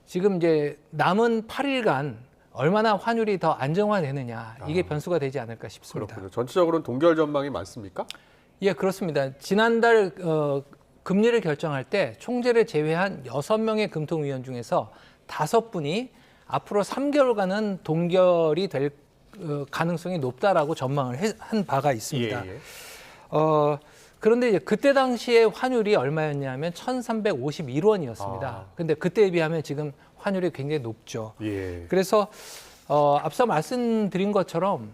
지금 이제 남은 8일간 얼마나 환율이 더 안정화되느냐 이게 변수가 되지 않을까 싶습니다. 그렇군요. 전체적으로는 동결 전망이 많습니까? 예, 그렇습니다. 지난달 금리를 결정할 때 총재를 제외한 6명의 금통위원 중에서 5분이 앞으로 3개월간은 동결이 될 가능성이 높다라고 전망을 한 바가 있습니다. 그런데 이제 그때 당시에 환율이 얼마였냐면 1,351원이었습니다. 근데 그때에 비하면 지금 환율이 굉장히 높죠. 그래서 앞서 말씀드린 것처럼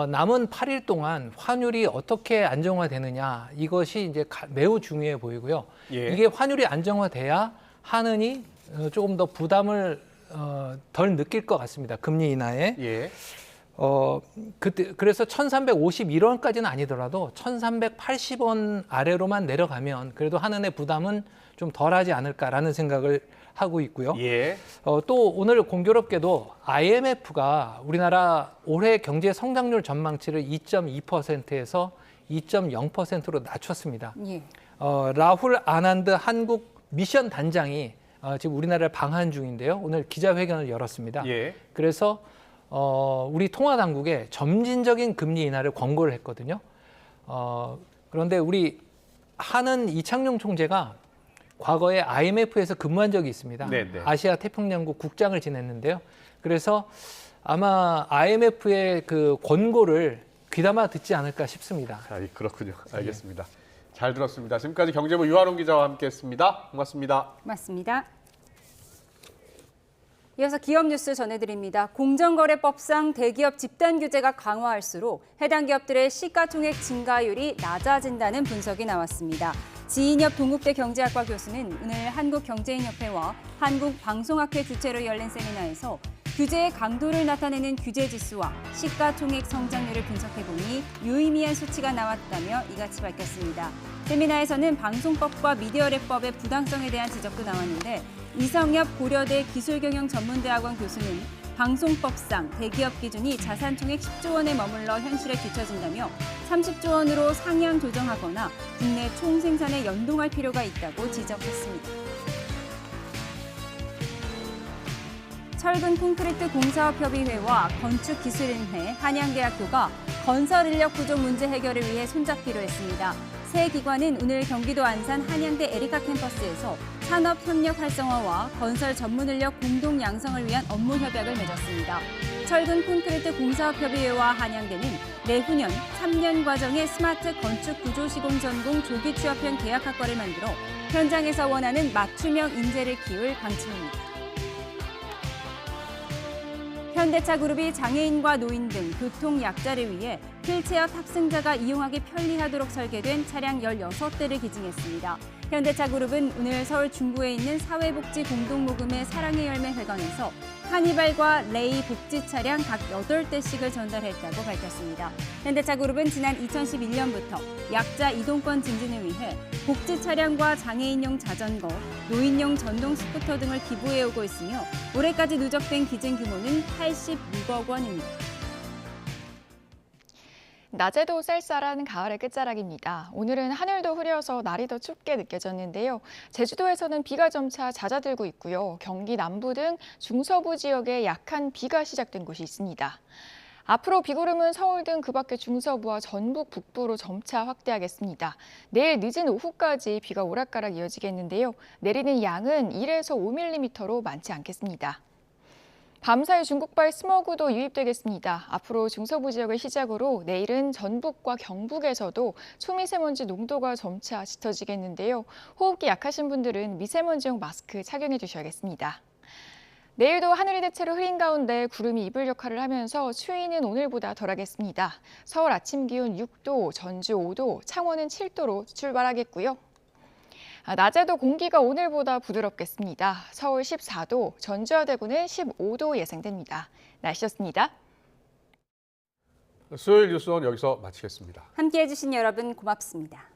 남은 8일 동안 환율이 어떻게 안정화되느냐 이것이 이제 매우 중요해 보이고요. 이게 환율이 안정화돼야 하느니 조금 더 부담을 덜 느낄 것 같습니다. 금리 인하에. 그래서 1,351원까지는 아니더라도 1,380원 아래로만 내려가면 그래도 한은의 부담은 좀 덜하지 않을까라는 생각을 하고 있고요. 또 오늘 공교롭게도 IMF가 우리나라 올해 경제 성장률 전망치를 2.2%에서 2.0%로 낮췄습니다. 라훌 아난드 한국 미션 단장이 지금 우리나라를 방한 중인데요. 오늘 기자회견을 열었습니다. 그래서 우리 통화당국에 점진적인 금리 인하를 권고를 했거든요. 그런데 우리 한은 이창용 총재가 과거에 IMF에서 근무한 적이 있습니다. 아시아 태평양국 국장을 지냈는데요. 그래서 아마 IMF의 그 권고를 귀담아 듣지 않을까 싶습니다. 그렇군요. 알겠습니다. 잘 들었습니다. 지금까지 경제부 유한홍 기자와 함께했습니다. 고맙습니다. 고맙습니다. 이어서 기업 뉴스 전해드립니다. 공정거래법상 대기업 집단 규제가 강화할수록 해당 기업들의 시가총액 증가율이 낮아진다는 분석이 나왔습니다. 지인협 동국대 경제학과 교수는 오늘 한국경제인협회와 한국방송학회 주최로 열린 세미나에서 규제의 강도를 나타내는 규제지수와 시가총액 성장률을 분석해보니 유의미한 수치가 나왔다며 이같이 밝혔습니다. 세미나에서는 방송법과 미디어랩법의 부당성에 대한 지적도 나왔는데 이성엽 고려대 기술경영전문대학원 교수는 방송법상 대기업 기준이 자산총액 10조 원에 머물러 현실에 뒤처진다며 30조 원으로 상향 조정하거나 국내 총생산에 연동할 필요가 있다고 지적했습니다. 철근 콘크리트 공사업협의회와 건축기술인회, 한양대학교가 건설 인력 부족 문제 해결을 위해 손잡기로 했습니다. 세 기관은 오늘 경기도 안산 한양대 에리카 캠퍼스에서 산업협력 활성화와 건설 전문 인력 공동 양성을 위한 업무 협약을 맺었습니다. 철근 콘크리트 공사업협의회와 한양대는 내후년 3년 과정의 스마트 건축 구조 시공 전공 조기 취업형 계약학과를 만들어 현장에서 원하는 맞춤형 인재를 키울 방침입니다. 현대차 그룹이 장애인과 노인 등 교통 약자를 위해 휠체어 탑승자가 이용하기 편리하도록 설계된 차량 16대를 기증했습니다. 현대차 그룹은 오늘 서울 중구에 있는 사회복지 공동모금회 사랑의 열매 회관에서 카니발과 레이 복지 차량 각 8대씩을 전달했다고 밝혔습니다. 현대차 그룹은 지난 2011년부터 약자 이동권 증진을 위해 복지 차량과 장애인용 자전거, 노인용 전동 스쿠터 등을 기부해오고 있으며 올해까지 누적된 기증 규모는 86억 원입니다. 낮에도 쌀쌀한 가을의 끝자락입니다. 오늘은 하늘도 흐려서 날이 더 춥게 느껴졌는데요. 제주도에서는 비가 점차 잦아들고 있고요. 경기 남부 등 중서부 지역에 약한 비가 시작된 곳이 있습니다. 앞으로 비구름은 서울 등 그 밖의 중서부와 전북 북부로 점차 확대하겠습니다. 내일 늦은 오후까지 비가 오락가락 이어지겠는데요. 내리는 양은 1에서 5mm로 많지 않겠습니다. 밤사이 중국발 스모그도 유입되겠습니다. 앞으로 중서부 지역을 시작으로 내일은 전북과 경북에서도 초미세먼지 농도가 점차 짙어지겠는데요. 호흡기 약하신 분들은 미세먼지용 마스크 착용해 주셔야겠습니다. 내일도 하늘이 대체로 흐린 가운데 구름이 이불 역할을 하면서 추위는 오늘보다 덜하겠습니다. 서울 아침 기온 6도, 전주 5도, 창원은 7도로 출발하겠고요. 낮에도 공기가 오늘보다 부드럽겠습니다. 서울 14도, 전주와 대구는 15도 예상됩니다. 날씨였습니다. 수요일 뉴스원 여기서 마치겠습니다. 함께해 주신 여러분 고맙습니다.